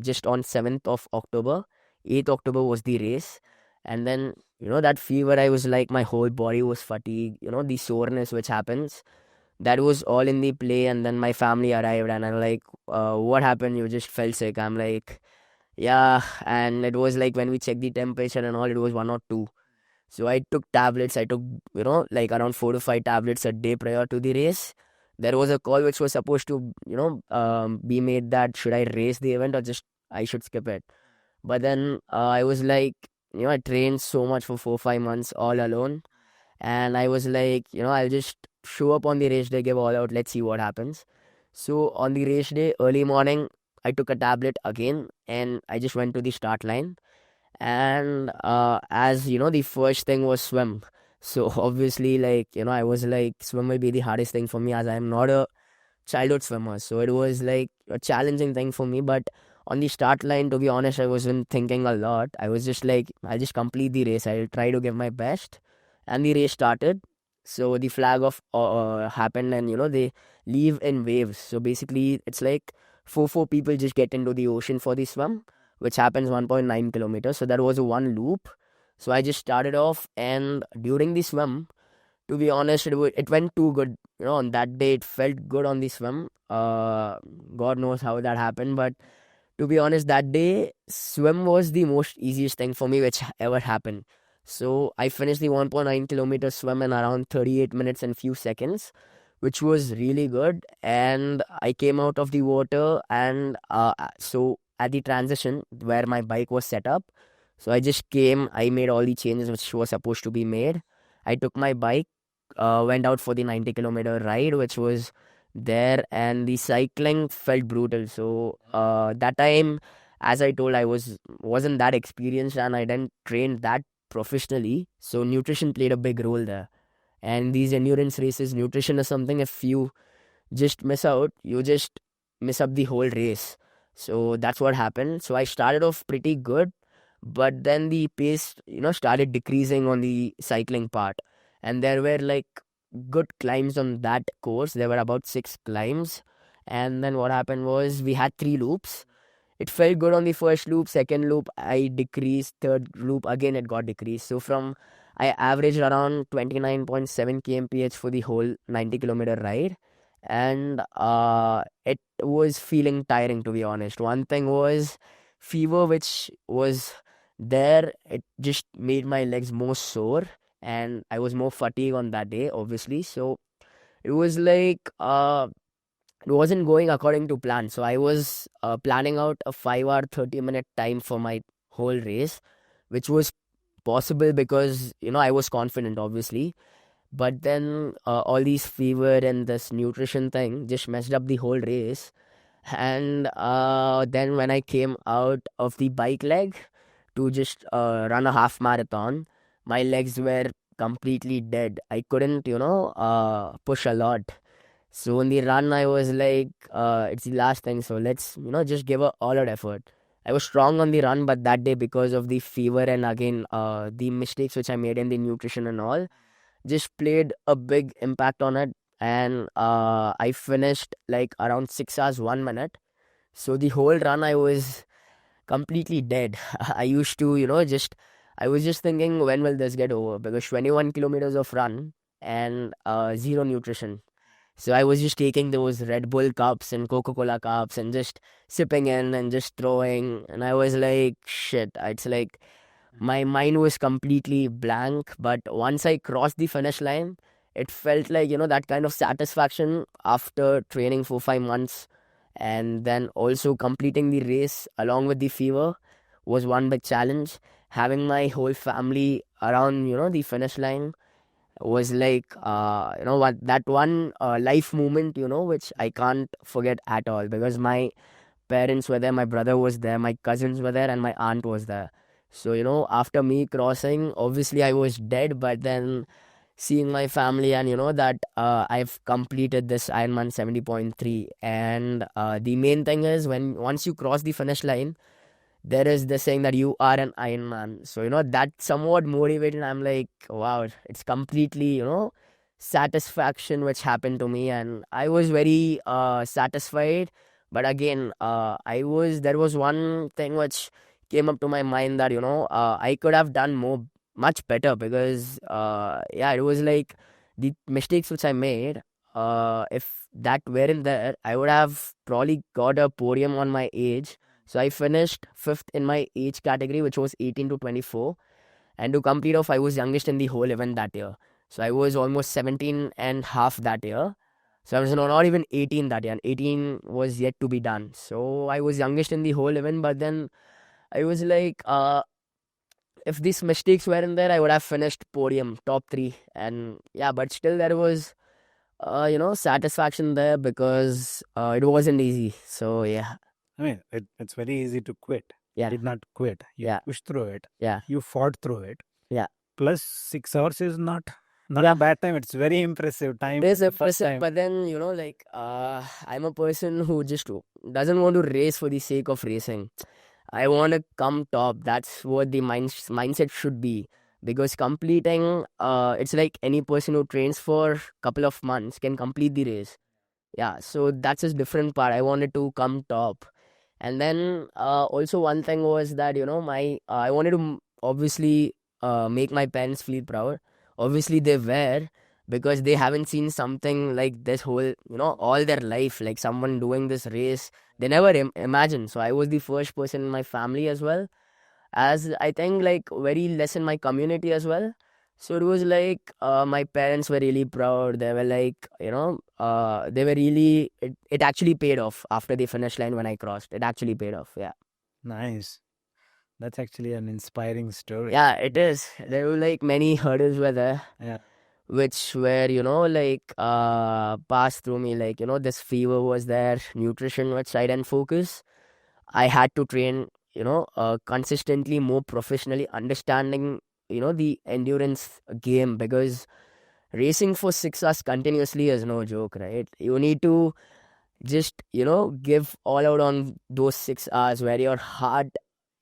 just on 7th of October, 8th October was the race. And then, that fever, I was like, my whole body was fatigued, the soreness which happens. That was all in the play. And then my family arrived, and I'm like, what happened? You just felt sick. I'm like, Yeah, and it was like when we checked the temperature and all, it was 1 or 2. So I took tablets. I took, like around 4 to 5 tablets a day prior to the race. There was a call which was supposed to, be made that should I race the event or just I should skip it. But then I was like, I trained so much for 4 5 months all alone, and I was like, I'll just show up on the race day, give all out. Let's see what happens. So on the race day, early morning, I took a tablet again, and I just went to the start line. And as you know, the first thing was swim. So obviously, like, I was like, swim will be the hardest thing for me, as I'm not a childhood swimmer. So it was like a challenging thing for me. But on the start line, to be honest, I wasn't thinking a lot. I was just like, I'll just complete the race. I'll try to give my best. And the race started. So the flag off happened, and they leave in waves. So basically, it's like four people just get into the ocean for the swim, which happens 1.9 kilometers. So that was a one loop. So I just started off, and during the swim, to be honest, it went too good. On that day, it felt good on the swim. God knows how that happened, but to be honest, that day, swim was the most easiest thing for me which ever happened. So I finished the 1.9 kilometer swim in around 38 minutes and few seconds, which was really good. And I came out of the water, and so at the transition where my bike was set up, so I just came, I made all the changes which were supposed to be made. I took my bike, went out for the 90-kilometer ride, which was there, and the cycling felt brutal. So that time, as I told, I wasn't that experienced, and I didn't train that professionally. So nutrition played a big role there. And these endurance races, nutrition is something, if you just miss out, you just miss up the whole race. So that's what happened. So I started off pretty good, but then the pace, started decreasing on the cycling part. And there were like good climbs on that course. There were about 6 climbs. And then what happened was we had 3 loops. It felt good on the first loop. Second loop, I decreased. Third loop, again, it got decreased. So I averaged around 29.7 kmph for the whole 90-kilometer ride. And it was feeling tiring, to be honest. One thing was fever, which was there. It just made my legs more sore, and I was more fatigued on that day, obviously. So it was like it wasn't going according to plan. So I was planning out a 5 hour 30-minute time for my whole race, which was possible because I was confident, obviously. But then all these fever and this nutrition thing just messed up the whole race. And then when I came out of the bike leg to just run a half marathon, my legs were completely dead. I couldn't, push a lot. So in the run, I was like, it's the last thing. So let's, just give a all out effort. I was strong on the run, but that day, because of the fever and again, the mistakes which I made in the nutrition and all, just played a big impact on it. And I finished like around 6 hours 1 minute. So the whole run I was completely dead. I used to, I was just thinking, when will this get over? Because 21 kilometers of run and zero nutrition. So I was just taking those Red Bull cups and Coca-Cola cups and just sipping in and just throwing. And I was like, shit, it's like my mind was completely blank. But once I crossed the finish line, it felt like, that kind of satisfaction after training for 5 months and then also completing the race along with the fever was one big challenge. Having my whole family around, the finish line was like, what that one life moment, which I can't forget at all, because my parents were there, my brother was there, my cousins were there, and my aunt was there. So, after me crossing, obviously I was dead, but then seeing my family and that I've completed this Ironman 70.3. And the main thing is, once you cross the finish line, there is this saying that you are an Iron Man. So, that somewhat motivated. I'm like, wow, it's completely, satisfaction which happened to me. And I was very satisfied. But again, there was one thing which came up to my mind that, I could have done much better, because, yeah, it was like the mistakes which I made. If that weren't there, I would have probably got a podium on my age. So I finished 5th in my age category, which was 18 to 24. And to complete off, I was youngest in the whole event that year. So I was almost 17 and half that year. So I was not even 18 that year. And 18 was yet to be done. So I was youngest in the whole event. But then I was like, if these mistakes weren't there, I would have finished podium, top 3. And yeah, but still there was, satisfaction there because it wasn't easy. So yeah. I mean, it's very easy to quit. Yeah. Did not quit. You Yeah. pushed through it. Yeah. You fought through it. Yeah. Plus 6 hours is not Yeah. a bad time. It's very impressive time. It is the first impressive, time. but then, I'm a person who just doesn't want to race for the sake of racing. I want to come top. That's what the mindset should be. Because completing, it's like any person who trains for a couple of months can complete the race. Yeah, so that's a different part. I wanted to come top. And then also one thing was that, I wanted to obviously make my parents feel proud. Obviously they were, because they haven't seen something like this whole, all their life, like someone doing this race. They never imagined. So I was the first person in my family as well, as I think like very less in my community as well. So it was like my parents were really proud. They were like, they were really, it actually paid off after the finish line when I crossed. It actually paid off. Yeah. Nice. That's actually an inspiring story. Yeah, it is. There were like many hurdles were there. Yeah. Which were, passed through me. Like, this fever was there, nutrition which I didn't focus. I had to train, consistently, more professionally, understanding, the endurance game, because racing for 6 hours continuously is no joke, right? You need to just, give all out on those 6 hours where your heart,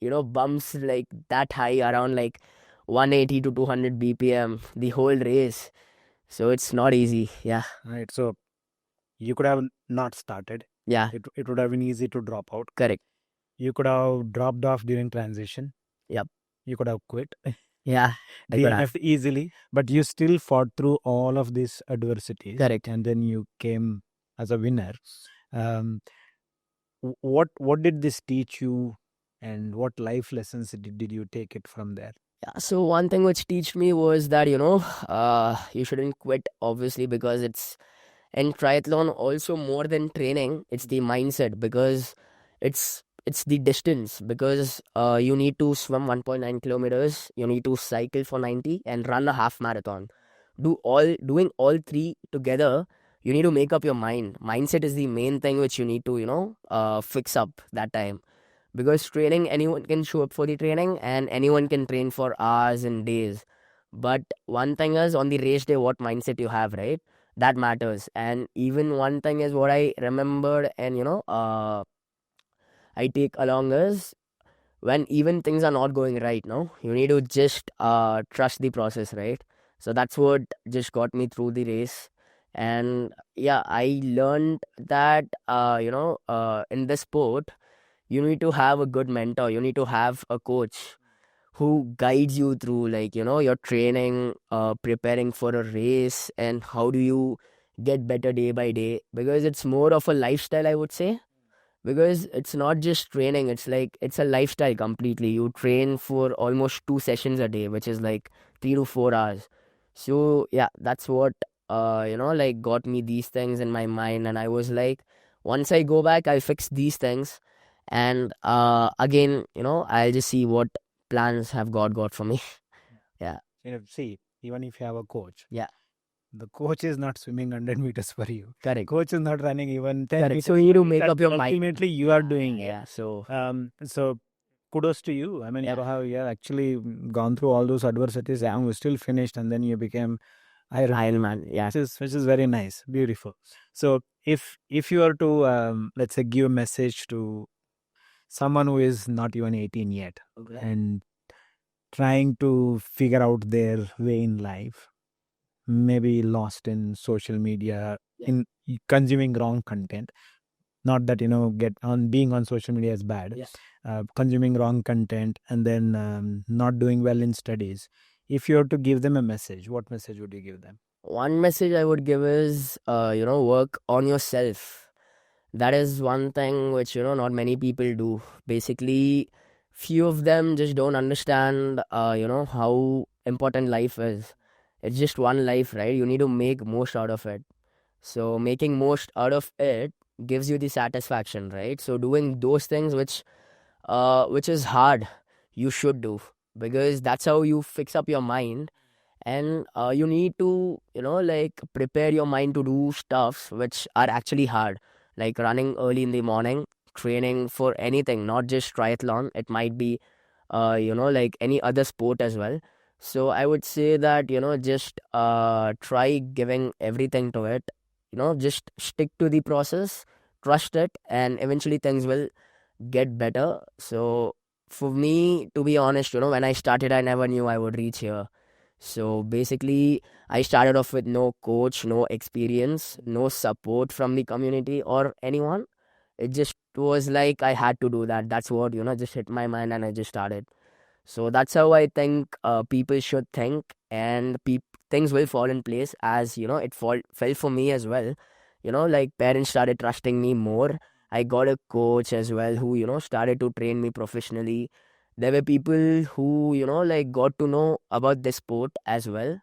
bumps like that high around like 180 to 200 BPM the whole race. So it's not easy. Yeah. Right. So you could have not started. Yeah. It would have been easy to drop out. Correct. You could have dropped off during transition. Yep. You could have quit. Yeah. I could have. DNF easily, but you still fought through all of these adversities. Correct. And then you came as a winner. What did this teach you, and what life lessons did you take it from there? Yeah, so one thing which teach me was that, you shouldn't quit, obviously, because it's in triathlon also more than training, it's the mindset, because it's the distance, because you need to swim 1.9 kilometers, you need to cycle for 90 and run a half marathon. Doing all 3 together, you need to make up your mind. Mindset is the main thing which you need to, fix up that time. Because training, anyone can show up for the training and anyone can train for hours and days. But one thing is, on the race day, what mindset you have, right? That matters. And even one thing is what I remembered and, I take along is, when even things are not going right, no, you need to just trust the process, right? So that's what just got me through the race. And yeah, I learned that, in the sport, you need to have a good mentor. You need to have a coach who guides you through, like, your training, preparing for a race, and how do you get better day by day. Because it's more of a lifestyle, I would say. Because it's not just training, it's like, it's a lifestyle completely. You train for almost 2 sessions a day, which is like 3 to 4 hours. So yeah, that's what, got me these things in my mind. And I was like, once I go back, I'll fix these things. And again, I'll just see what plans have God got for me. Yeah. See, even if you have a coach, Yeah. the coach is not swimming 100 meters for you. Correct. Coach is not running even 10 Correct. meters. So you need to make up your mind. Ultimately, you are doing it. Yeah. So So kudos to you. I mean, Yeah. you have actually gone through all those adversities and you still finished, and then you became Ironman. Yeah. which is very nice, beautiful. So if you are to let's say give a message to someone who is not even 18 yet and trying to figure out their way in life, maybe lost in social media, in consuming wrong content, not that get on being on social media is bad, consuming wrong content, and then not doing well in studies. If you were to give them a message, what message would you give them? One message I would give is, work on yourself. that is one thing which, not many people do. Basically, few of them just don't understand, how important life is. It's just one life, right? You need to make most out of it. So making most out of it gives you the satisfaction, right? So doing those things which is hard, you should do, because that's how you fix up your mind. And you need to, like, prepare your mind to do stuffs which are actually hard, like running early in the morning, training for anything, not just triathlon. It might be like any other sport as well. So I would say that, just try giving everything to it. Just stick to the process, trust it, and eventually things will get better. So for me, to be honest, when I started, I never knew I would reach here. So basically, I started off with no coach, no experience, no support from the community or anyone. It just was like I had to do that. That's what, just hit my mind, and I just started. So that's how I think people should think, and things will fall in place, as it fell for me as well. Like, parents started trusting me more. I got a coach as well who started to train me professionally. There were people who like got to know about this sport as well.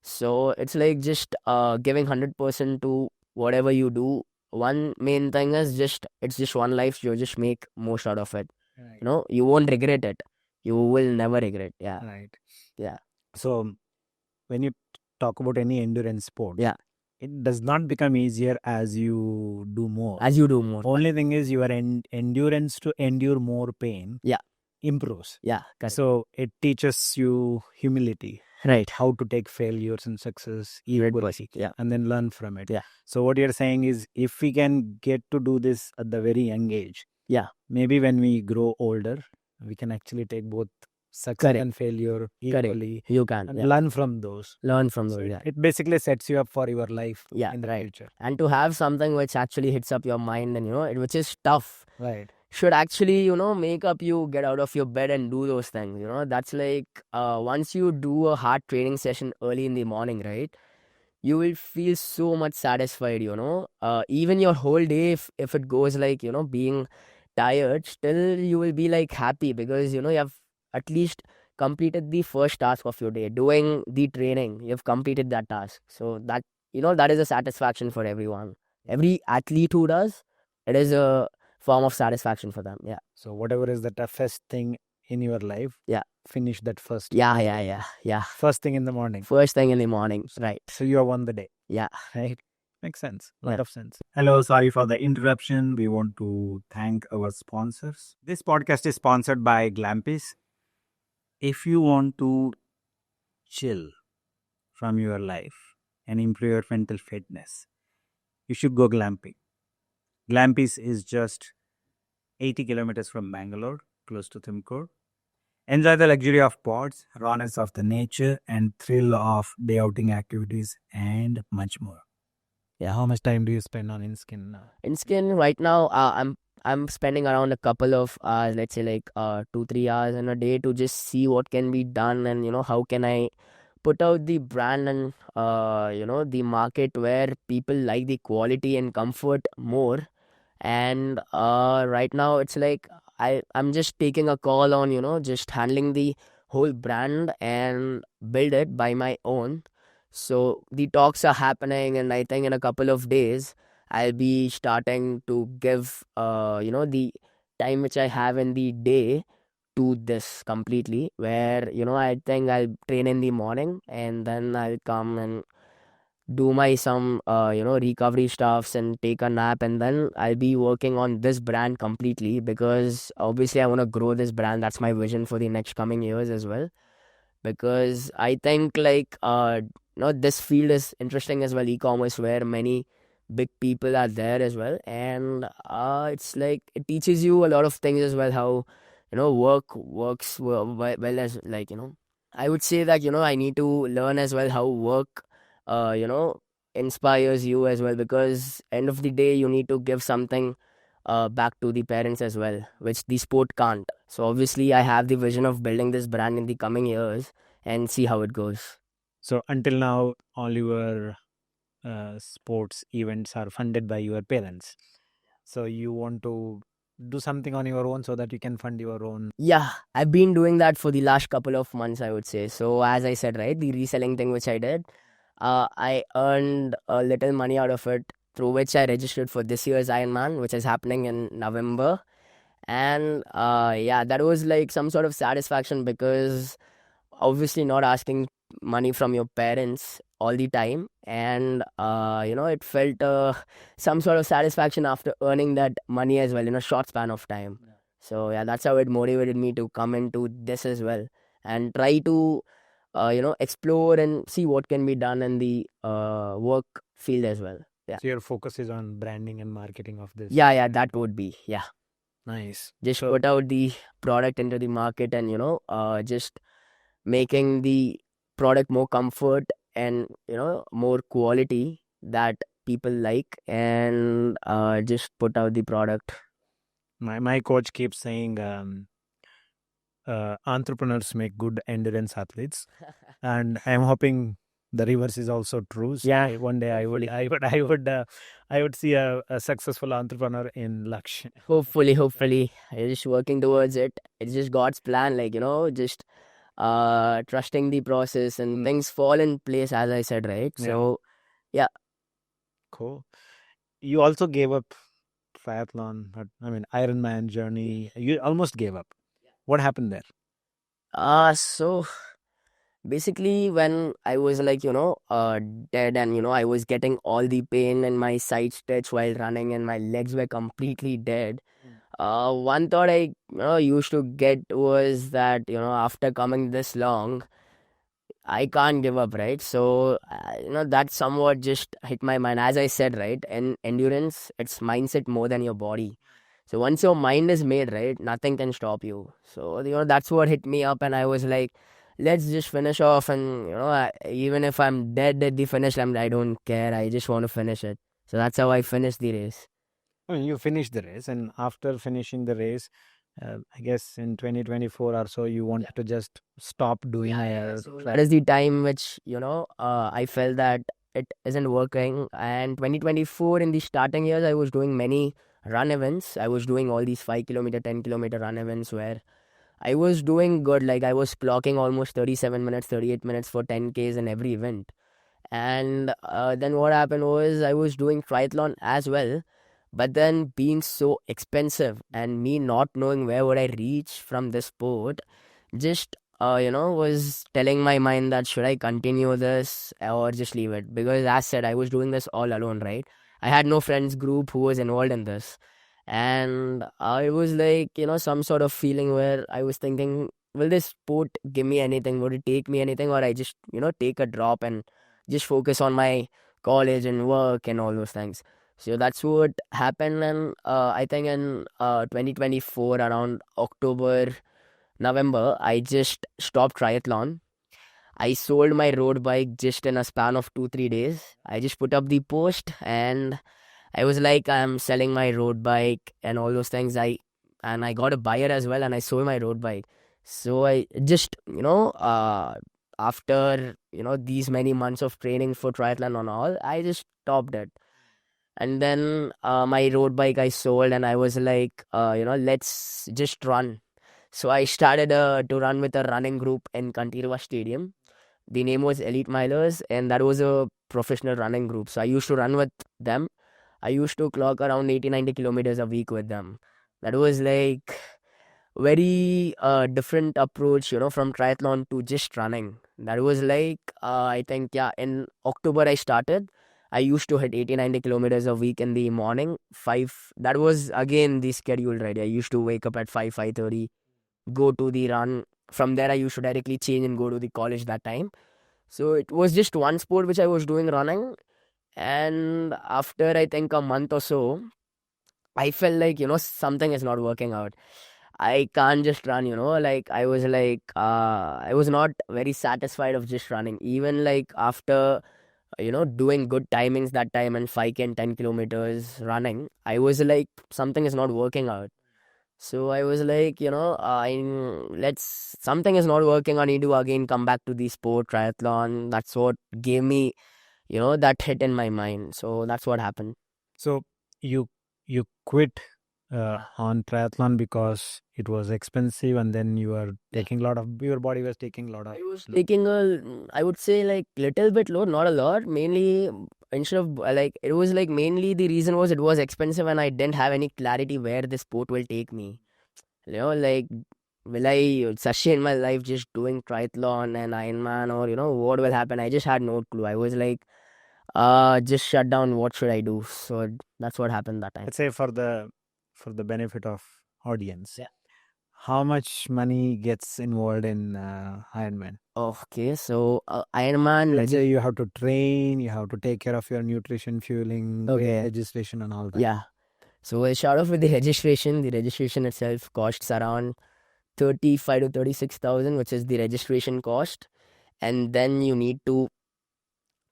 So it's like just giving 100% to whatever you do. One main thing is just, it's just one life, you just make most out of it. Right. You won't regret it. You will never regret. Yeah. Right. Yeah. So when you talk about any endurance sport, Yeah. it does not become easier as you do more. As you do more. Only thing is your endurance to endure more pain Yeah. improves. Yeah. Correct. So it teaches you humility, Right. how to take failures and success 100%. equally, Yeah. and then learn from it. Yeah. So what you're saying is, if we can get to do this at the very young age, Yeah. maybe when we grow older, we can actually take both success Correct. and failure Correct. equally You can. and Yeah. learn from those. Learn from So those. Yeah. it basically sets you up for your life Yeah. in the Right. future. And to have something which actually hits up your mind, and which is tough, Right. should actually make up you get out of your bed and do those things. That's like, once you do a hard training session early in the morning, right, you will feel so much satisfied. Even your whole day, if it goes like, being tired, still you will be like happy, because you have at least completed the first task of your day. Doing the training, you've completed that task. So that is a satisfaction for everyone. Every athlete who does it is a form of satisfaction for them. Yeah. So whatever is the toughest thing in your life, Yeah. finish that first. Yeah. First thing in the morning. First thing in the morning. Right. So you have won the day. Yeah. Right. Makes sense. A lot Yeah. of sense. Hello, sorry for the interruption. We want to thank our sponsors. This podcast is sponsored by Glampis. If you want to chill from your life and improve your mental fitness, you should go glamping. Glampis is just 80 kilometers from Bangalore, close to Timkur. Enjoy the luxury of pods, rawness of the nature, and thrill of day outing activities, and much more. Yeah, how much time do you spend on InSkinn now? InSkinn right now, I'm spending around a couple of hours, let's say like 2-3 hours in a day, to just see what can be done, and how can I put out the brand and the market where people like the quality and comfort more. And right now it's like I'm just taking a call on just handling the whole brand and build it by my own. So the talks are happening, and I think in a couple of days I'll be starting to give the time which I have in the day to this completely, where I think I'll train in the morning, and then I'll come and do my some recovery stuffs and take a nap, and then I'll be working on this brand completely, because obviously I want to grow this brand. That's my vision for the next coming years as well, because I think like this field is interesting as well, e-commerce, where many big people are there as well, and it's like it teaches you a lot of things as well, how work works well, as like I would say that I need to learn as well how work uh you know inspires you as well, because end of the day you need to give something back to the parents as well, which the sport can't. So obviously I have the vision of building this brand in the coming years, and see how it goes. So until now, all your sports events are funded by your parents. So you want to do something on your own so that you can fund your own. Yeah, I've been doing that for the last couple of months, I would say. So as I said, right, the reselling thing which I did, I earned a little money out of it, through which I registered for this year's Ironman, which is happening in November. And yeah, that was like some sort of satisfaction, because obviously not asking money from your parents all the time, and it felt some sort of satisfaction after earning that money as well in a short span of time. So yeah, that's how it motivated me to come into this as well, and try to explore and see what can be done in the work field as well. Yeah. So your focus is on branding and marketing of this. Yeah, that would be, yeah, Nice. just So put out the product into the market, and just making the product more comfort and more quality that people like, and just put out the product. my coach keeps saying entrepreneurs make good endurance athletes, and I'm hoping the reverse is also true. So Yeah, one day I would see a successful entrepreneur in Laksh. hopefully I'm just working towards it. It's just God's plan, like just trusting the process, and things fall in place, as I said, right? Yeah. So Cool. You also gave up triathlon, but I mean Ironman journey. You almost gave up. What happened there? so basically, when I was like, dead, and, I was getting all the pain in my side stretch while running, and my legs were completely dead. One thought I used to get was that, after coming this long, I can't give up, right? So, that somewhat just hit my mind. As I said, right, in endurance, it's mindset more than your body. So once your mind is made, right, nothing can stop you. So, that's what hit me up, and I was like, let's just finish off, and, even if I'm dead at the finish line, I don't care. I just want to finish it. So that's how I finished the race. I mean, you finished the race, and after finishing the race, I guess in 2024 or so, you wanted to just stop doing. So that is the time which, I felt that it isn't working. And 2024, in the starting years, I was doing many run events. I was doing all these 5 kilometer, 10 kilometer run events where I was doing good. Like, I was clocking almost 37 minutes, 38 minutes for 10Ks in every event. And then what happened was, I was doing triathlon as well. But then, being so expensive and me not knowing where would I reach from this sport, just was telling my mind that should I continue this or just leave it, because as said, I was doing this all alone, right? I had no friends group who was involved in this, and I was like, some sort of feeling where I was thinking, will this sport give me anything? Would it take me anything? Or I just take a drop and just focus on my college and work and all those things. So that's what happened. And I think in 2024, around October, November, I just stopped triathlon. I sold my road bike just in a span of 2-3 days. I just put up the post, and I was like, I'm selling my road bike and all those things. I got a buyer as well, and I sold my road bike. So I just after these many months of training for triathlon and all, I just stopped it. And then my road bike I sold, and I was like, let's just run. So I started to run with a running group in Kantirva Stadium. The name was Elite Milers, and that was a professional running group. So I used to run with them. I used to clock around 80-90 kilometers a week with them. That was like very different approach, from triathlon to just running. That was like, I think, yeah, in October I started. I used to hit 80-90 kilometers a week in the morning. That was again the schedule, right? I used to wake up at 5:30, go to the run. From there, I used to directly change and go to the college that time. So it was just one sport which I was doing, running. And after, I think, a month or so, I felt like, something is not working out. I can't just run, like I was like, I was not very satisfied of just running. Even like after, doing good timings that time and 5K and 10 kilometers running, I was like, something is not working out. So I was like, something is not working. I need to again come back to the sport, triathlon. That's what gave me, that hit in my mind. So that's what happened. So you you quit on triathlon because it was expensive, and then you were taking a lot of, your body was taking a lot of. I was taking I would say like little bit load, not a lot. Mainly, instead of like, it was like mainly the reason was it was expensive and I didn't have any clarity where the sport will take me. Like, will I sustain my life just doing triathlon and Ironman, or what will happen? I just had no clue. I was like, just shut down. What should I do? So that's what happened that time. Let's say for the benefit of audience, Yeah. how much money gets involved in Ironman? Okay, so Ironman. Let's say you have to train, you have to take care of your nutrition, fueling, Okay. registration, and all that. Yeah. So we'll start off with the registration. The registration itself costs around 35 to 36,000, which is the registration cost. And then you need to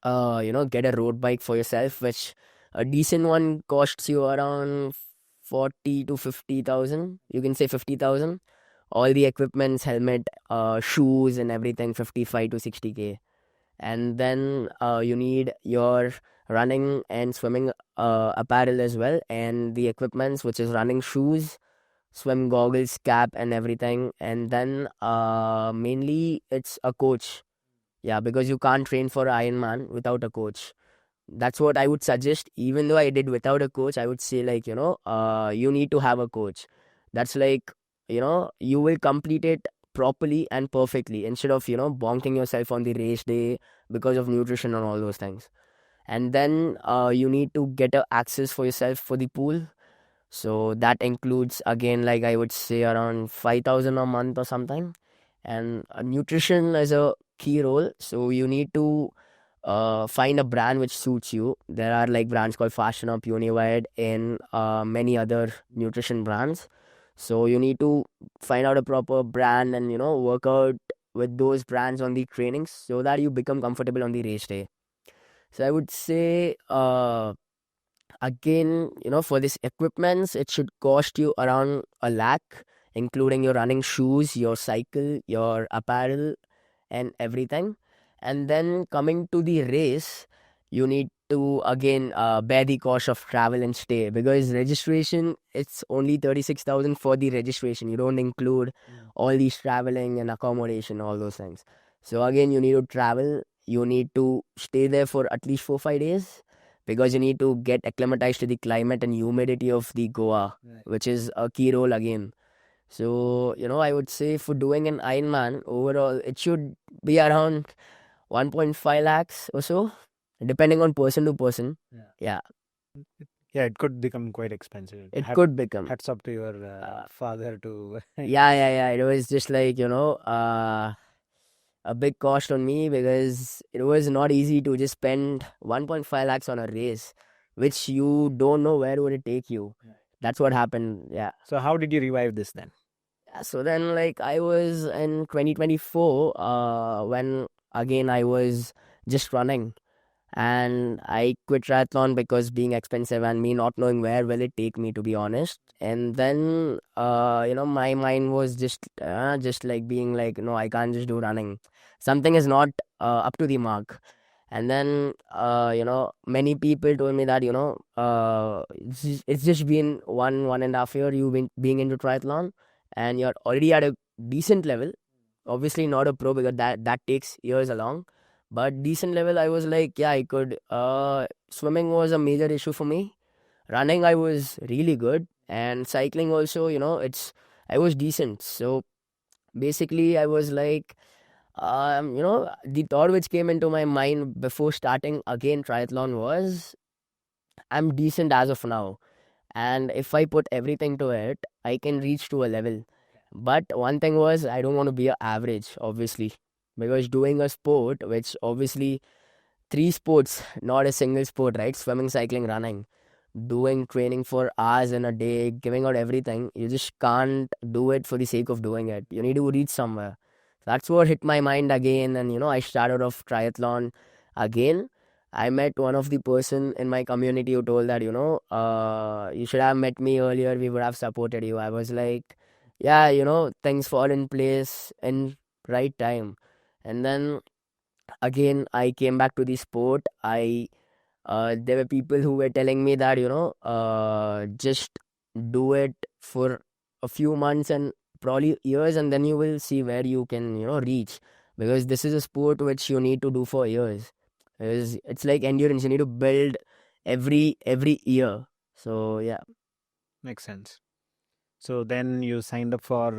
get a road bike for yourself, which a decent one costs you around 40 to 50,000. You can say 50,000. All the equipments, helmet, shoes and everything, 55 to 60K. And then you need your running and swimming apparel as well, and the equipments, which is running shoes, swim goggles, cap and everything. And then mainly it's a coach. Yeah, because you can't train for Ironman without a coach. That's what I would suggest. Even though I did without a coach, I would say like, you need to have a coach. That's like, you will complete it properly and perfectly instead of, bonking yourself on the race day because of nutrition and all those things. And then you need to get a access for yourself for the pool. So that includes, again, like I would say around 5,000 a month or something. And nutrition is a key role. So you need to find a brand which suits you. There are like brands called Fashion Up, Unified, and many other nutrition brands. So you need to find out a proper brand and work out with those brands on the trainings so that you become comfortable on the race day. So I would say again, for this equipments, it should cost you around a lakh, including your running shoes, your cycle, your apparel, and everything. And then coming to the race, you need to again bear the cost of travel and stay, because registration, it's only 36,000 for the registration. You don't include all these traveling and accommodation, all those things. So again, you need to travel. You need to stay there for at least 4 5 days, because you need to get acclimatized to the climate and humidity of the Goa, which is a key role again. So, I would say for doing an Ironman, overall, it should be around 1.5 lakhs or so, depending on person to person. Yeah. Yeah, it could become quite expensive. It could become. Hats up to your father to. Yeah. It was just like, a big cost on me, because it was not easy to just spend 1.5 lakhs on a race, which you don't know where would it take you. That's what happened. Yeah. So how did you revive this then? So then, like, I was in 2024, when again I was just running, and I quit triathlon because being expensive and me not knowing where will it take me, to be honest. And then, my mind was just like being like, no, I can't just do running. Something is not up to the mark. And then, many people told me that, it's just been 1.5 year you've been being into triathlon, and you're already at a decent level. Obviously not a pro, because that takes years along, but decent level. I was like, yeah, I could. Swimming was a major issue for me. Running, I was really good, and cycling also. I was decent. So basically, I was like, the thought which came into my mind before starting again triathlon was, I'm decent as of now, and if I put everything to it, I can reach to a level. But one thing was, I don't want to be a average, obviously, because doing a sport, which obviously three sports, not a single sport, right? Swimming, cycling, running, doing training for hours in a day, giving out everything. You just can't do it for the sake of doing it. You need to reach somewhere. That's what hit my mind again, and I started off triathlon again. I met one of the person in my community who told that, you should have met me earlier. We would have supported you. I was like, yeah, things fall in place in right time. And then again, I came back to the sport. I There were people who were telling me that, just do it for a few months and probably years, and then you will see where you can, reach. Because this is a sport which you need to do for years. It's like endurance. You need to build every year. So yeah. Makes sense. So then you signed up for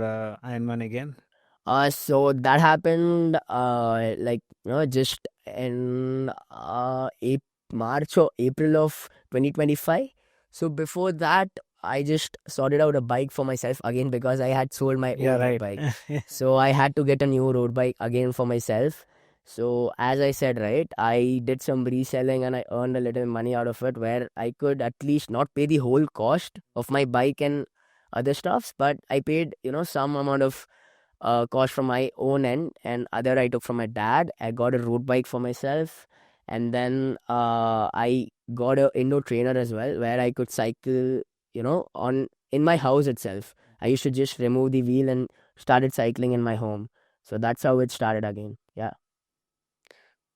Ironman again? So that happened, just in March or April of 2025. So before that, I just sorted out a bike for myself again because I had sold my Yeah, old road right. bike. So I had to get a new road bike again for myself. So as I said, right, I did some reselling and I earned a little money out of it where I could at least not pay the whole cost of my bike and other stuffs, but I paid, some amount of cost from my own end, and other I took from my dad. I got a road bike for myself, and then I got a indoor trainer as well where I could cycle, on in my house itself. I used to just remove the wheel and started cycling in my home. So that's how it started again. Yeah.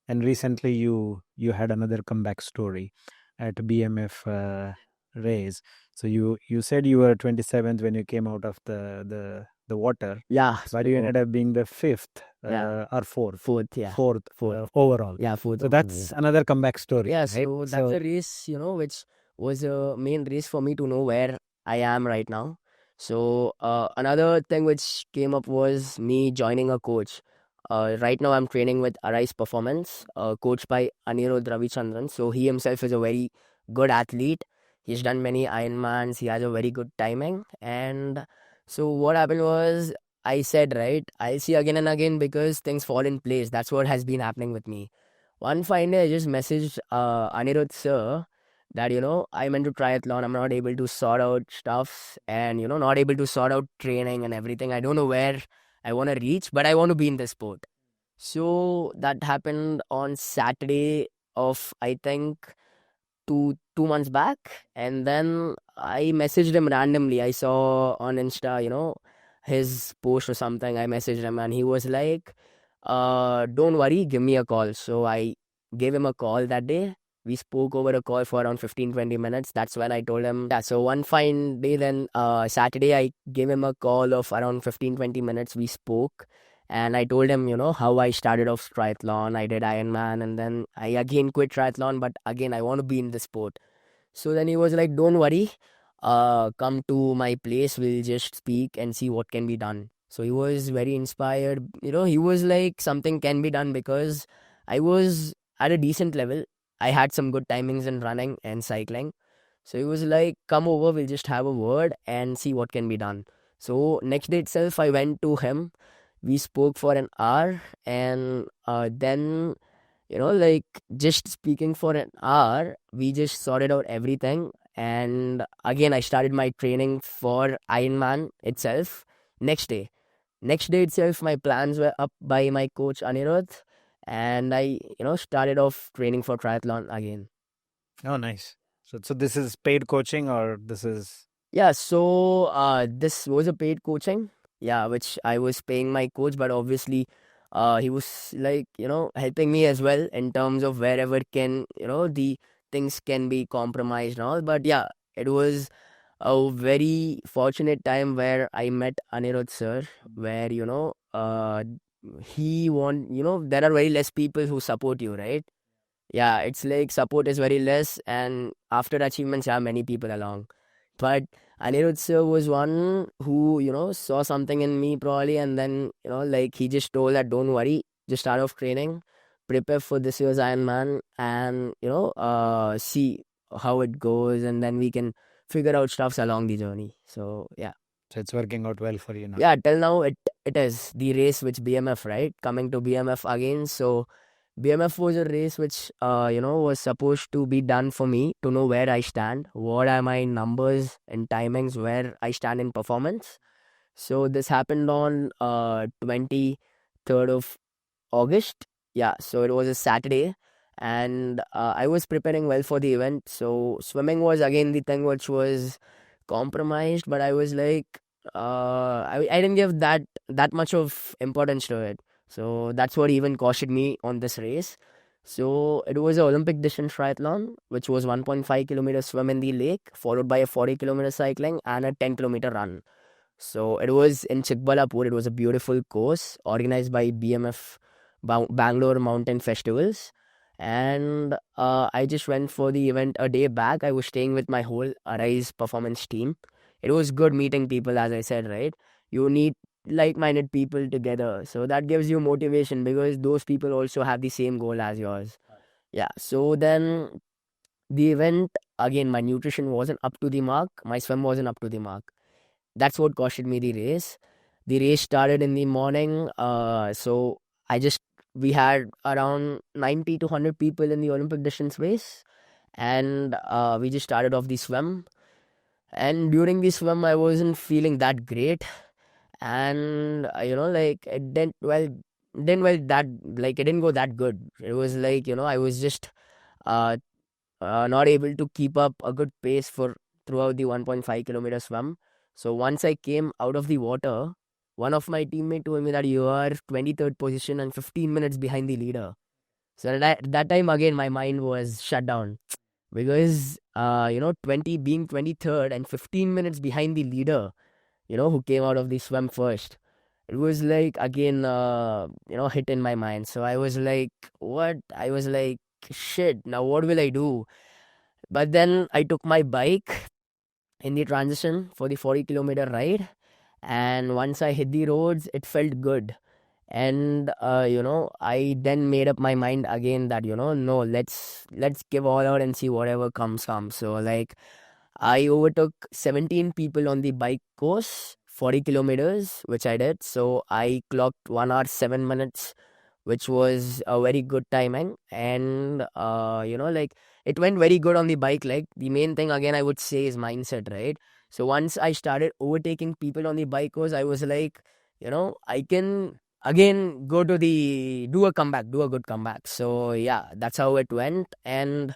And recently you had another comeback story at BMF race. So you said you were 27th when you came out of the water, Yeah. but you ended up being the fifth Yeah. or fourth, Fourth. Yeah. fourth Fourth. overall. Yeah. Fourth. So that's another comeback story, Yeah, right? so that's a race, which was a main race for me to know where I am right now. So another thing which came up was me joining a coach. Right now I'm training with Arise Performance, coached by Anirudh Ravichandran. So he himself is a very good athlete. He's done many Ironmans. He has a very good timing. And so what happened was I said, right, I'll see again and again because things fall in place. That's what has been happening with me. One fine day, I just messaged Anirudh sir that, I'm into triathlon. I'm not able to sort out stuffs and, not able to sort out training and everything. I don't know where I want to reach, but I want to be in this sport. So that happened on Saturday of, I think, 2 months back. And then I messaged him randomly. I saw on Insta, his post or something. I messaged him and he was like, don't worry, give me a call. So I gave him a call that day. We spoke over a call for around 15-20 minutes. That's when I told him, yeah. So one fine day, then Saturday, I gave him a call of around 15-20 minutes. We spoke and I told him, how I started off triathlon. I did Ironman and then I again quit triathlon, but again, I want to be in the sport. So then he was like, don't worry, come to my place. We'll just speak and see what can be done. So he was very inspired. He was like, something can be done because I was at a decent level. I had some good timings in running and cycling. So he was like, come over, we'll just have a word and see what can be done. So next day itself, I went to him. We spoke for an hour and then just speaking for an hour, we just sorted out everything. And again, I started my training for Ironman itself next day. Next day itself, my plans were up by my coach Anirudh, and I, started off training for triathlon again. Oh, nice. So this is paid coaching or this is Yeah, so this was a paid coaching, yeah, which I was paying my coach, but obviously, he was like, helping me as well in terms of wherever can, the things can be compromised and all. But yeah, it was a very fortunate time where I met Anirudh sir, where, there are very less people who support you, right? Yeah, it's like support is very less, and after achievements, yeah, many people along. But Anirudh sir was one who, saw something in me probably, and then, he just told that don't worry, just start off training, prepare for this year's Ironman, and, see how it goes, and then we can figure out stuffs along the journey. So, yeah. so it's working out well for you now? Yeah, till now, it is the race which BMF, right? Coming to BMF again. So, BMF was a race which, was supposed to be done for me to know where I stand, what are my numbers and timings, where I stand in performance. So this happened on 23rd of August. Yeah, so it was a Saturday, and I was preparing well for the event. So swimming was again the thing which was compromised, but I was like, I didn't give that much of importance to it. So that's what even costed me on this race. So it was an Olympic distance triathlon, which was 1.5 kilometer swim in the lake, followed by a 40-kilometer cycling and a 10-kilometer run. So it was in Chikbalapur. It was a beautiful course organized by BMF, Bangalore Mountain Festivals. And I just went for the event a day back. I was staying with my whole Arise performance team. It was good meeting people, as I said, right? You need like-minded people together. So that gives you motivation because those people also have the same goal as yours. Yeah. So then the event, again, my nutrition wasn't up to the mark. My swim wasn't up to the mark. That's what costed me the race. The race started in the morning. So we had around 90 to 100 people in the Olympic distance race. And we just started off the swim. And during the swim, I wasn't feeling that great. And, like it didn't go that good. It was like, I was just uh, not able to keep up a good pace for throughout the 1.5-kilometer swim. So once I came out of the water, one of my teammates told me that you are 23rd position and 15 minutes behind the leader. So that time again, my mind was shut down because being 23rd and 15 minutes behind the leader, who came out of the swim first. It was like again, hit in my mind. So I was like, what? I was like, shit, now what will I do? But then I took my bike in the transition for the 40-kilometer ride. And once I hit the roads, it felt good. And, I then made up my mind again that, no, let's give all out and see whatever comes. So like I overtook 17 people on the bike course, 40 kilometers, which I did. So I clocked 1 hour, 7 minutes, which was a very good timing. And, like it went very good on the bike. Like the main thing, again, I would say is mindset, right? So once I started overtaking people on the bike course, I was like, I can again do a comeback, do a good comeback. So yeah, that's how it went. And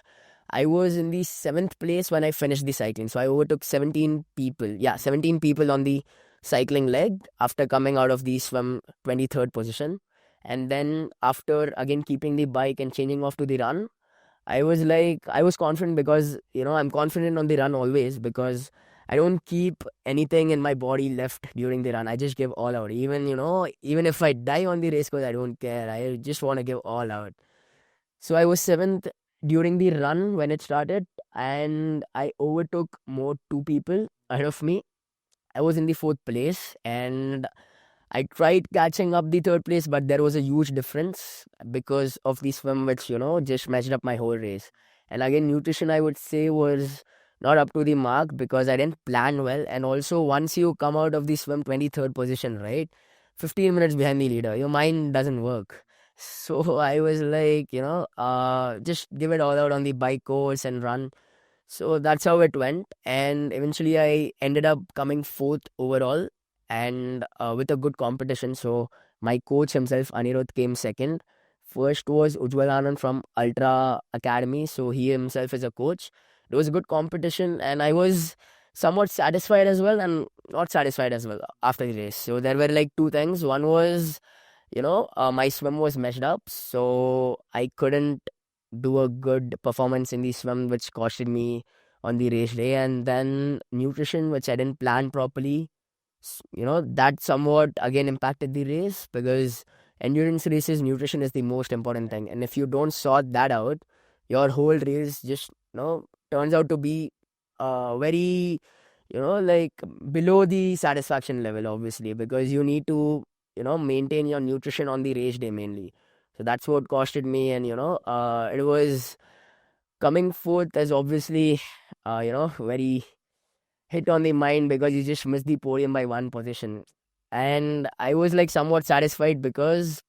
I was in the 7th place when I finished the cycling. So I overtook 17 people. Yeah, 17 people on the cycling leg after coming out of the swim 23rd position. And then after again keeping the bike and changing off to the run, I was confident because, I'm confident on the run always because I don't keep anything in my body left during the run. I just give all out. Even if I die on the race course, I don't care. I just want to give all out. So I was 7th during the run when it started, and I overtook more 2 people ahead of me. I was in the 4th place, and I tried catching up the 3rd place, but there was a huge difference because of the swim, which, just matched up my whole race. And again, nutrition, I would say, was not up to the mark because I didn't plan well. And also, once you come out of the swim 23rd position, right? 15 minutes behind the leader, your mind doesn't work. So I was like, just give it all out on the bike course and run. So that's how it went. And eventually I ended up coming 4th overall and with a good competition. So my coach himself, Anirudh, came 2nd. First was Ujjwal Anand from Ultra Academy. So he himself is a coach. It was a good competition and I was somewhat satisfied as well and not satisfied as well after the race. So there were like 2 things. One was, my swim was messed up. So I couldn't do a good performance in the swim, which costed me on the race day. And then nutrition, which I didn't plan properly, that somewhat again impacted the race because endurance races, nutrition is the most important thing. And if you don't sort that out, your whole race just, turns out to be very, like below the satisfaction level, obviously, because you need to, maintain your nutrition on the race day mainly. So that's what costed me. And, it was coming 4th as obviously, very hit on the mind because you just missed the podium by 1 position. And I was like somewhat satisfied because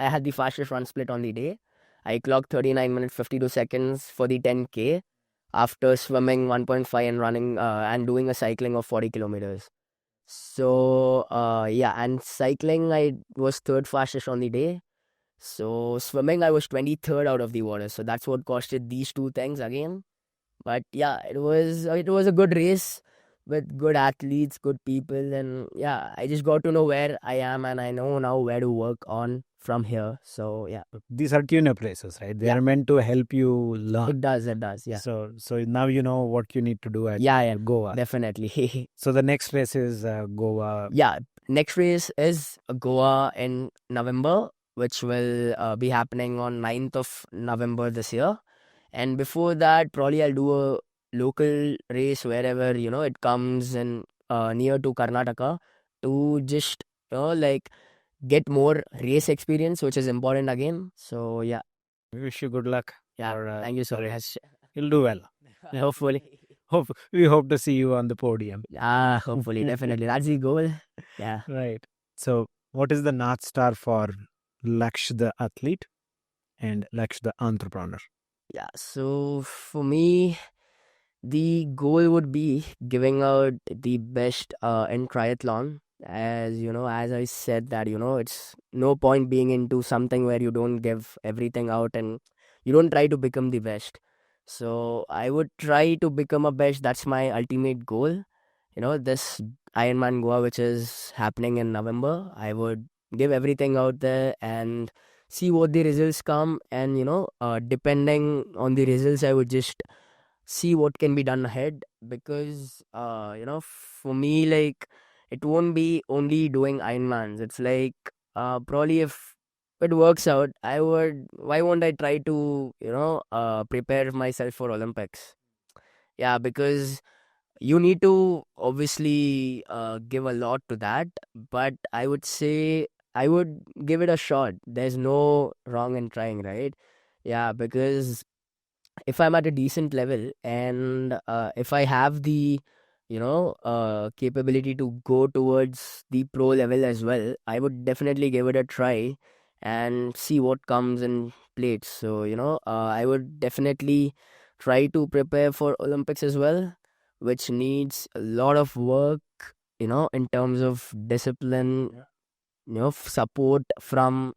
I had the fastest run split on the day. I clocked 39 minutes 52 seconds for the 10K after swimming 1.5 and running and doing a cycling of 40 kilometers. So yeah, and cycling I was 3rd fastest on the day. So swimming I was 23rd out of the water. So that's what costed these 2 things again. But yeah, it was a good race. with good athletes, good people, and yeah, I just got to know where I am, and I know now where to work on from here. So yeah, These are tuner places, right? They Yeah. are meant to help you learn. it does. Yeah. So now you know what you need to do at Yeah, Goa. definitely. So the next race is Goa. Yeah, next race is Goa in November, which will be happening on 9th of November this year. And before that, probably I'll do a local race wherever, it comes in near to Karnataka to just, like get more race experience, which is important again. So, yeah. We wish you good luck. Yeah, for, thank you so the race. much. You'll do well. Hopefully. We hope to see you on the podium. Yeah, hopefully, definitely. That's the goal. Yeah. Right. So, what is the North Star for Laksh the athlete and Laksh the entrepreneur? Yeah, so for me, the goal would be giving out the best in triathlon. As you know, as I said that, it's no point being into something where you don't give everything out and you don't try to become the best. So I would try to become a best. That's my ultimate goal. This Ironman Goa, which is happening in November, I would give everything out there and see what the results come. And, depending on the results, I would just see what can be done ahead because for me, like, it won't be only doing Ironmans. It's like probably if it works out, why won't I try to prepare myself for Olympics? Yeah, because you need to obviously give a lot to that, but I would say I would give it a shot. There's no wrong in trying, right? Yeah, because if I'm at a decent level and if I have the capability to go towards the pro level as well, I would definitely give it a try and see what comes in plates. So I would definitely try to prepare for Olympics as well, which needs a lot of work, in terms of discipline, support from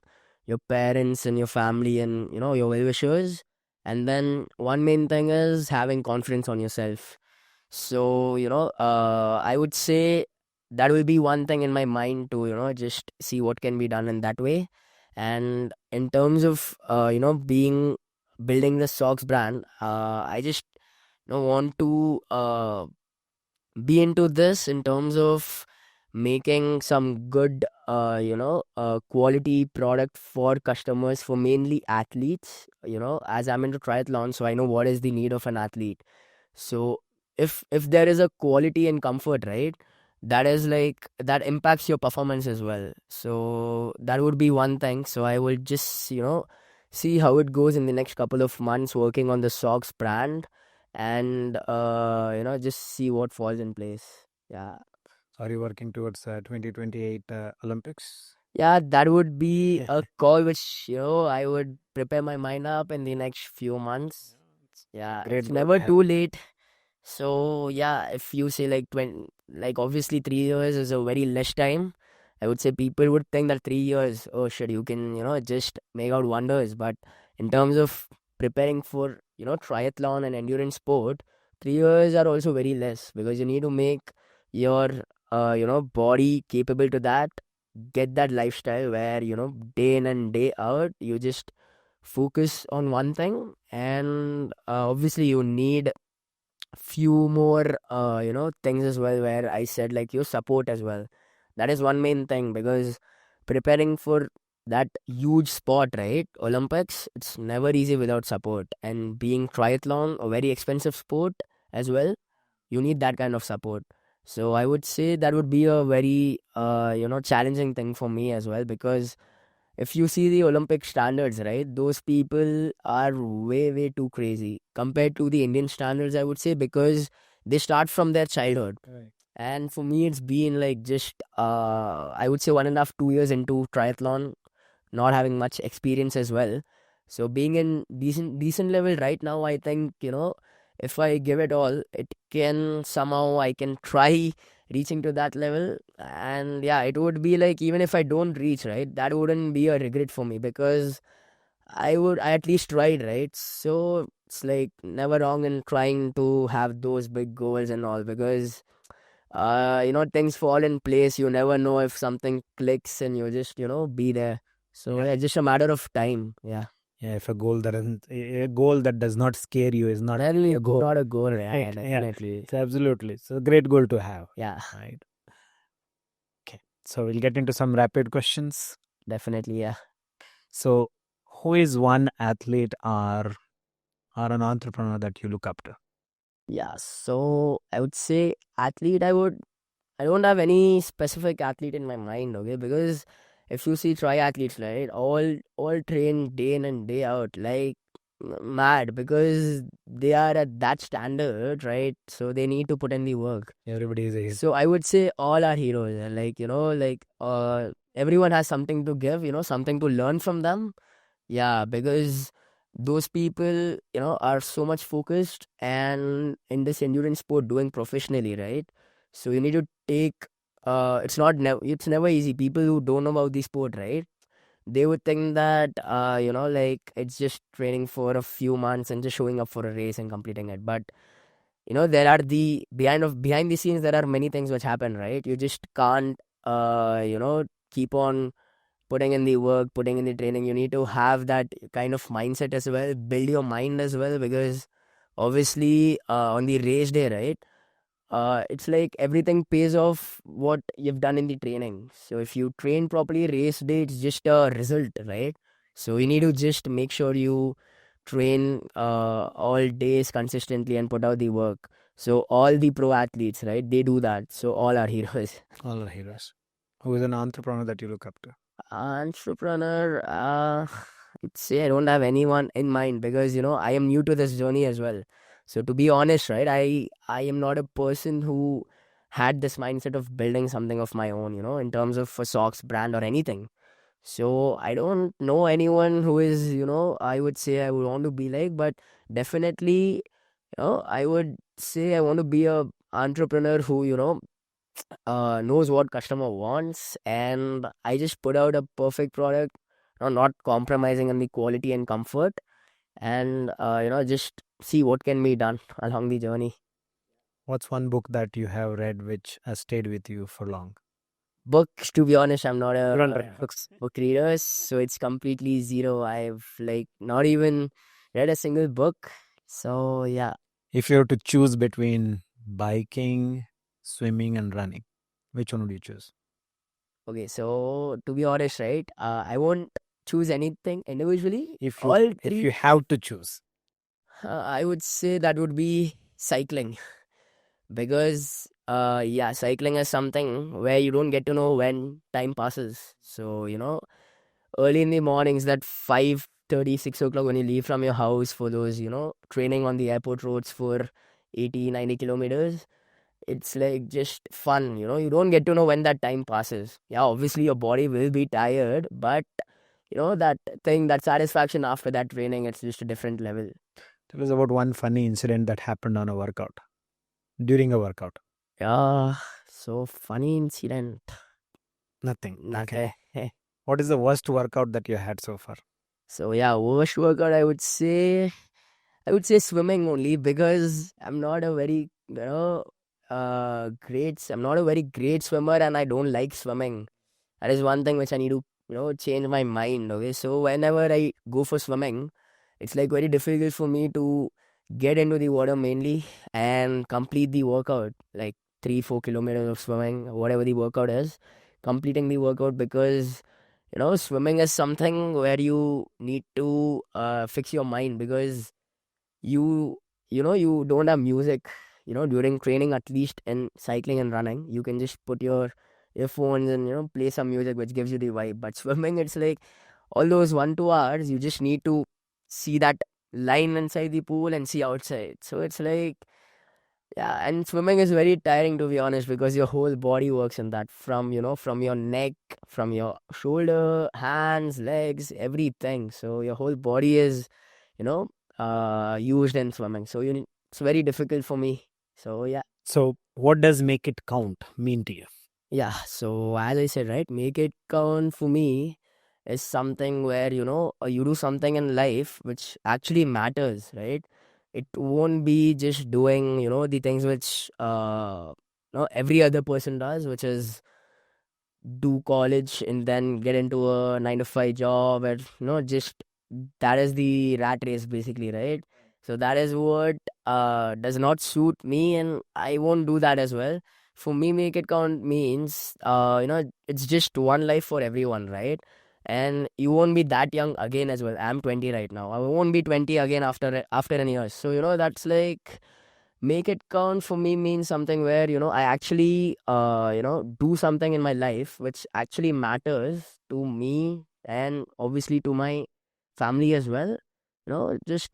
your parents and your family and your well-wishers. And then one main thing is having confidence on yourself. So I would say that will be one thing in my mind to just see what can be done in that way. And in terms of being building the socks brand, I just want to be into this in terms of making some good quality product for customers, for mainly athletes, as I'm into triathlon, so I know what is the need of an athlete. So if there is a quality and comfort, right, that is like that impacts your performance as well. So that would be one thing. So I will just see how it goes in the next couple of months working on the socks brand, and just see what falls in place. Yeah. Are you working towards 2028 Olympics? Yeah, that would be a call which I would prepare my mind up in the next few months. Yeah, Great it's goal. never too late. So yeah, if you say like 20, like obviously 3 years is a very less time. I would say people would think that 3 years, oh shit, you can just make out wonders. But in terms of preparing for triathlon and endurance sport, 3 years are also very less because you need to make your body capable to that. Get that lifestyle where day in and day out you just focus on one thing, and obviously you need few more things as well, where I said like your support as well. That is one main thing because preparing for that huge sport, right, Olympics, it's never easy without support. And being triathlon, a very expensive sport as well, you need that kind of support. So I would say that would be a very challenging thing for me as well, because if you see the Olympic standards, right, those people are way, way too crazy compared to the Indian standards, I would say, because they start from their childhood. Right. And for me, it's been like just, I would say 1.5, 2 years into triathlon, not having much experience as well. So being in decent level right now, I think, if I give it all, it can somehow I can try reaching to that level. And yeah, it would be like even if I don't reach, right, that wouldn't be a regret for me because I at least tried, right? So it's like never wrong in trying to have those big goals and all, because things fall in place. You never know if something clicks, and you just be there. So Yeah. it's just a matter of time. Yeah. Yeah, if a goal that does not scare you is not Really a goal. not a goal. Yeah, Right, yeah. definitely. It's absolutely. It's a great goal to have. Yeah, Right. Okay. So we'll get into some rapid questions. definitely. Yeah. So who is one athlete or an entrepreneur that you look up to? Yeah. So I would say athlete. I don't have any specific athlete in my mind. Okay, because if you see triathletes, right, all train day in and day out, like mad, because they are at that standard, right? So they need to put in the work. Everybody is a hero. So I would say all are heroes. Like everyone has something to give. Something to learn from them. Yeah, because those people, are so much focused and in this endurance sport doing professionally, right? So you need to take. It's never easy. People who don't know about the sport, right? They would think that like it's just training for a few months and just showing up for a race and completing it. But there are the behind the scenes. There are many things which happen, right? You just can't keep on putting in the work, putting in the training. You need to have that kind of mindset as well, build your mind as well, because obviously on the race day, right? It's like everything pays off what you've done in the training. So if you train properly, race day, it's just a result, right? So you need to just make sure you train all days consistently and put out the work. So all the pro athletes, right? They do that. So all are heroes. All are heroes. Who is an entrepreneur that you look up to? Entrepreneur, I'd say I don't have anyone in mind because I am new to this journey as well. So to be honest, right, I am not a person who had this mindset of building something of my own, in terms of a socks brand or anything. So I don't know anyone who is, I would say I would want to be like, but definitely, I would say I want to be a entrepreneur who, knows what customer wants, and I just put out a perfect product, not compromising on the quality and comfort, and just see what can be done along the journey. What's one book that you have read which has stayed with you for long? Books, to be honest, I'm not You don't a read books. book reader, so it's completely zero. I've like not even read a single book. So yeah. If you were to choose between biking, swimming, and running, which one would you choose? Okay, so to be honest, right, I won't choose anything individually. If All you three, have to choose, I would say that would be cycling. Because yeah, cycling is something where you don't get to know when time passes. So early in the mornings, that 5:30, 6 o'clock, when you leave from your house for those training on the airport roads for 80, 90 kilometers, it's like just fun. You don't get to know when that time passes. Yeah, obviously your body will be tired, but that thing, that satisfaction after that training, it's just a different level. tell us about one funny incident that happened on a workout, during a workout. Yeah, so funny incident. Nothing. Okay. Okay. What is the worst workout that you had so far? So yeah, worst workout, I would say swimming only, because I'm not a very I'm not a very great swimmer, and I don't like swimming. That is one thing which I need to change my mind. Okay, so whenever I go for swimming, it's like very difficult for me to get into the water mainly and complete the workout, like 3-4 kilometers of swimming, whatever the workout is, completing the workout, because swimming is something where you need to fix your mind, because you you don't have music during training. At least in cycling and running, you can just put your earphones and play some music which gives you the vibe. But swimming, it's like all those 1-2 hours, you just need to see that line inside the pool and see outside. So it's like, yeah, and swimming is very tiring, to be honest, because your whole body works in that, from from your neck, from your shoulder, hands, legs, everything. So your whole body is you know used in swimming. So it's very difficult for me. So yeah. So, what does make it count mean to you? Yeah, so as I said, right, make it count for me is something where you do something in life which actually matters, right? It won't be just doing the things which every other person does, which is do college and then get into a 9 to 5 job, and just that is the rat race basically, right? So that is what does not suit me, and I won't do that as well. For me, make it count means it's just one life for everyone, right? And you won't be that young again as well. I'm 20 right now. I won't be 20 again after an year. So that's like, make it count for me means something where I actually do something in my life which actually matters to me, and obviously to my family as well. Just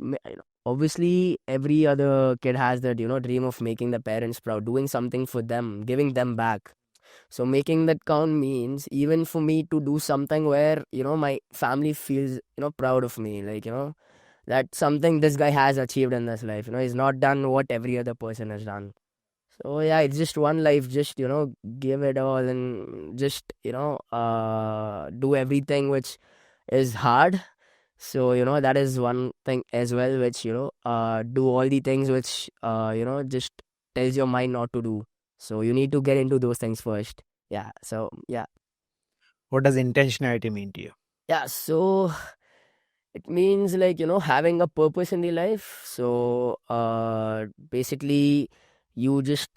obviously every other kid has that dream of making the parents proud, doing something for them, giving them back. So making that count means even for me to do something where my family feels proud of me, like that something this guy has achieved in this life. He's not done what every other person has done. So yeah, it's just one life. Just give it all, and just do everything which is hard. So that is one thing as well, which do all the things which just tells your mind not to do. So you need to get into those things first. Yeah. So yeah. What does intentionality mean to you? Yeah. So it means like having a purpose in the life. So basically you just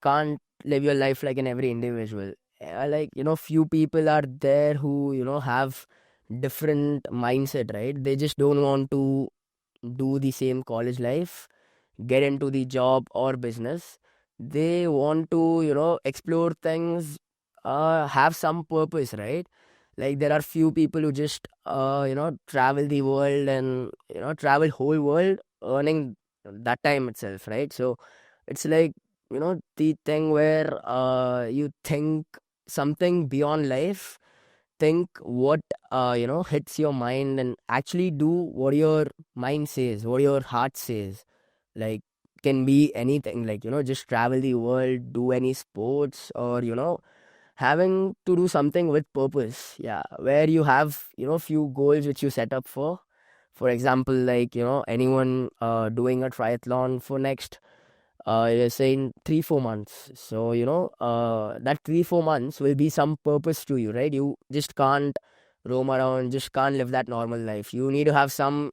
can't live your life like in every individual. Like few people are there who have different mindset, right? They just don't want to do the same college life, get into the job or business. They want to explore things, have some purpose, right? Like there are few people who just travel the world, and travel whole world earning that time itself, right? So it's like the thing where you think something beyond life, think what hits your mind, and actually do what your mind says, what your heart says. Like, can be anything, like just travel the world, do any sports, or having to do something with purpose. Yeah, where you have few goals which you set up for example, like anyone doing a triathlon for next you're saying 3-4 months. So that 3-4 months will be some purpose to you, right? You just can't roam around, just can't live that normal life. You need to have some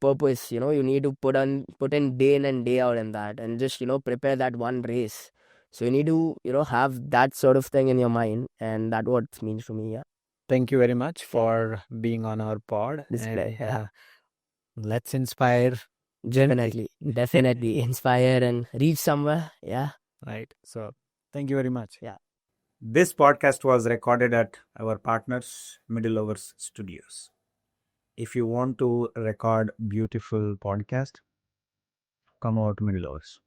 purpose. You need to put in day in and day out in that, and just prepare that one race. So you need to have that sort of thing in your mind, and that what it means to me. Yeah. Thank you very much for being on our pod. Display. Yeah. Let's inspire gently. Definitely inspire and reach somewhere. Yeah. Right. So thank you very much. Yeah. This podcast was recorded at our partners, Middle Overs Studios. If you want to record beautiful podcast, come over to Middle Overs.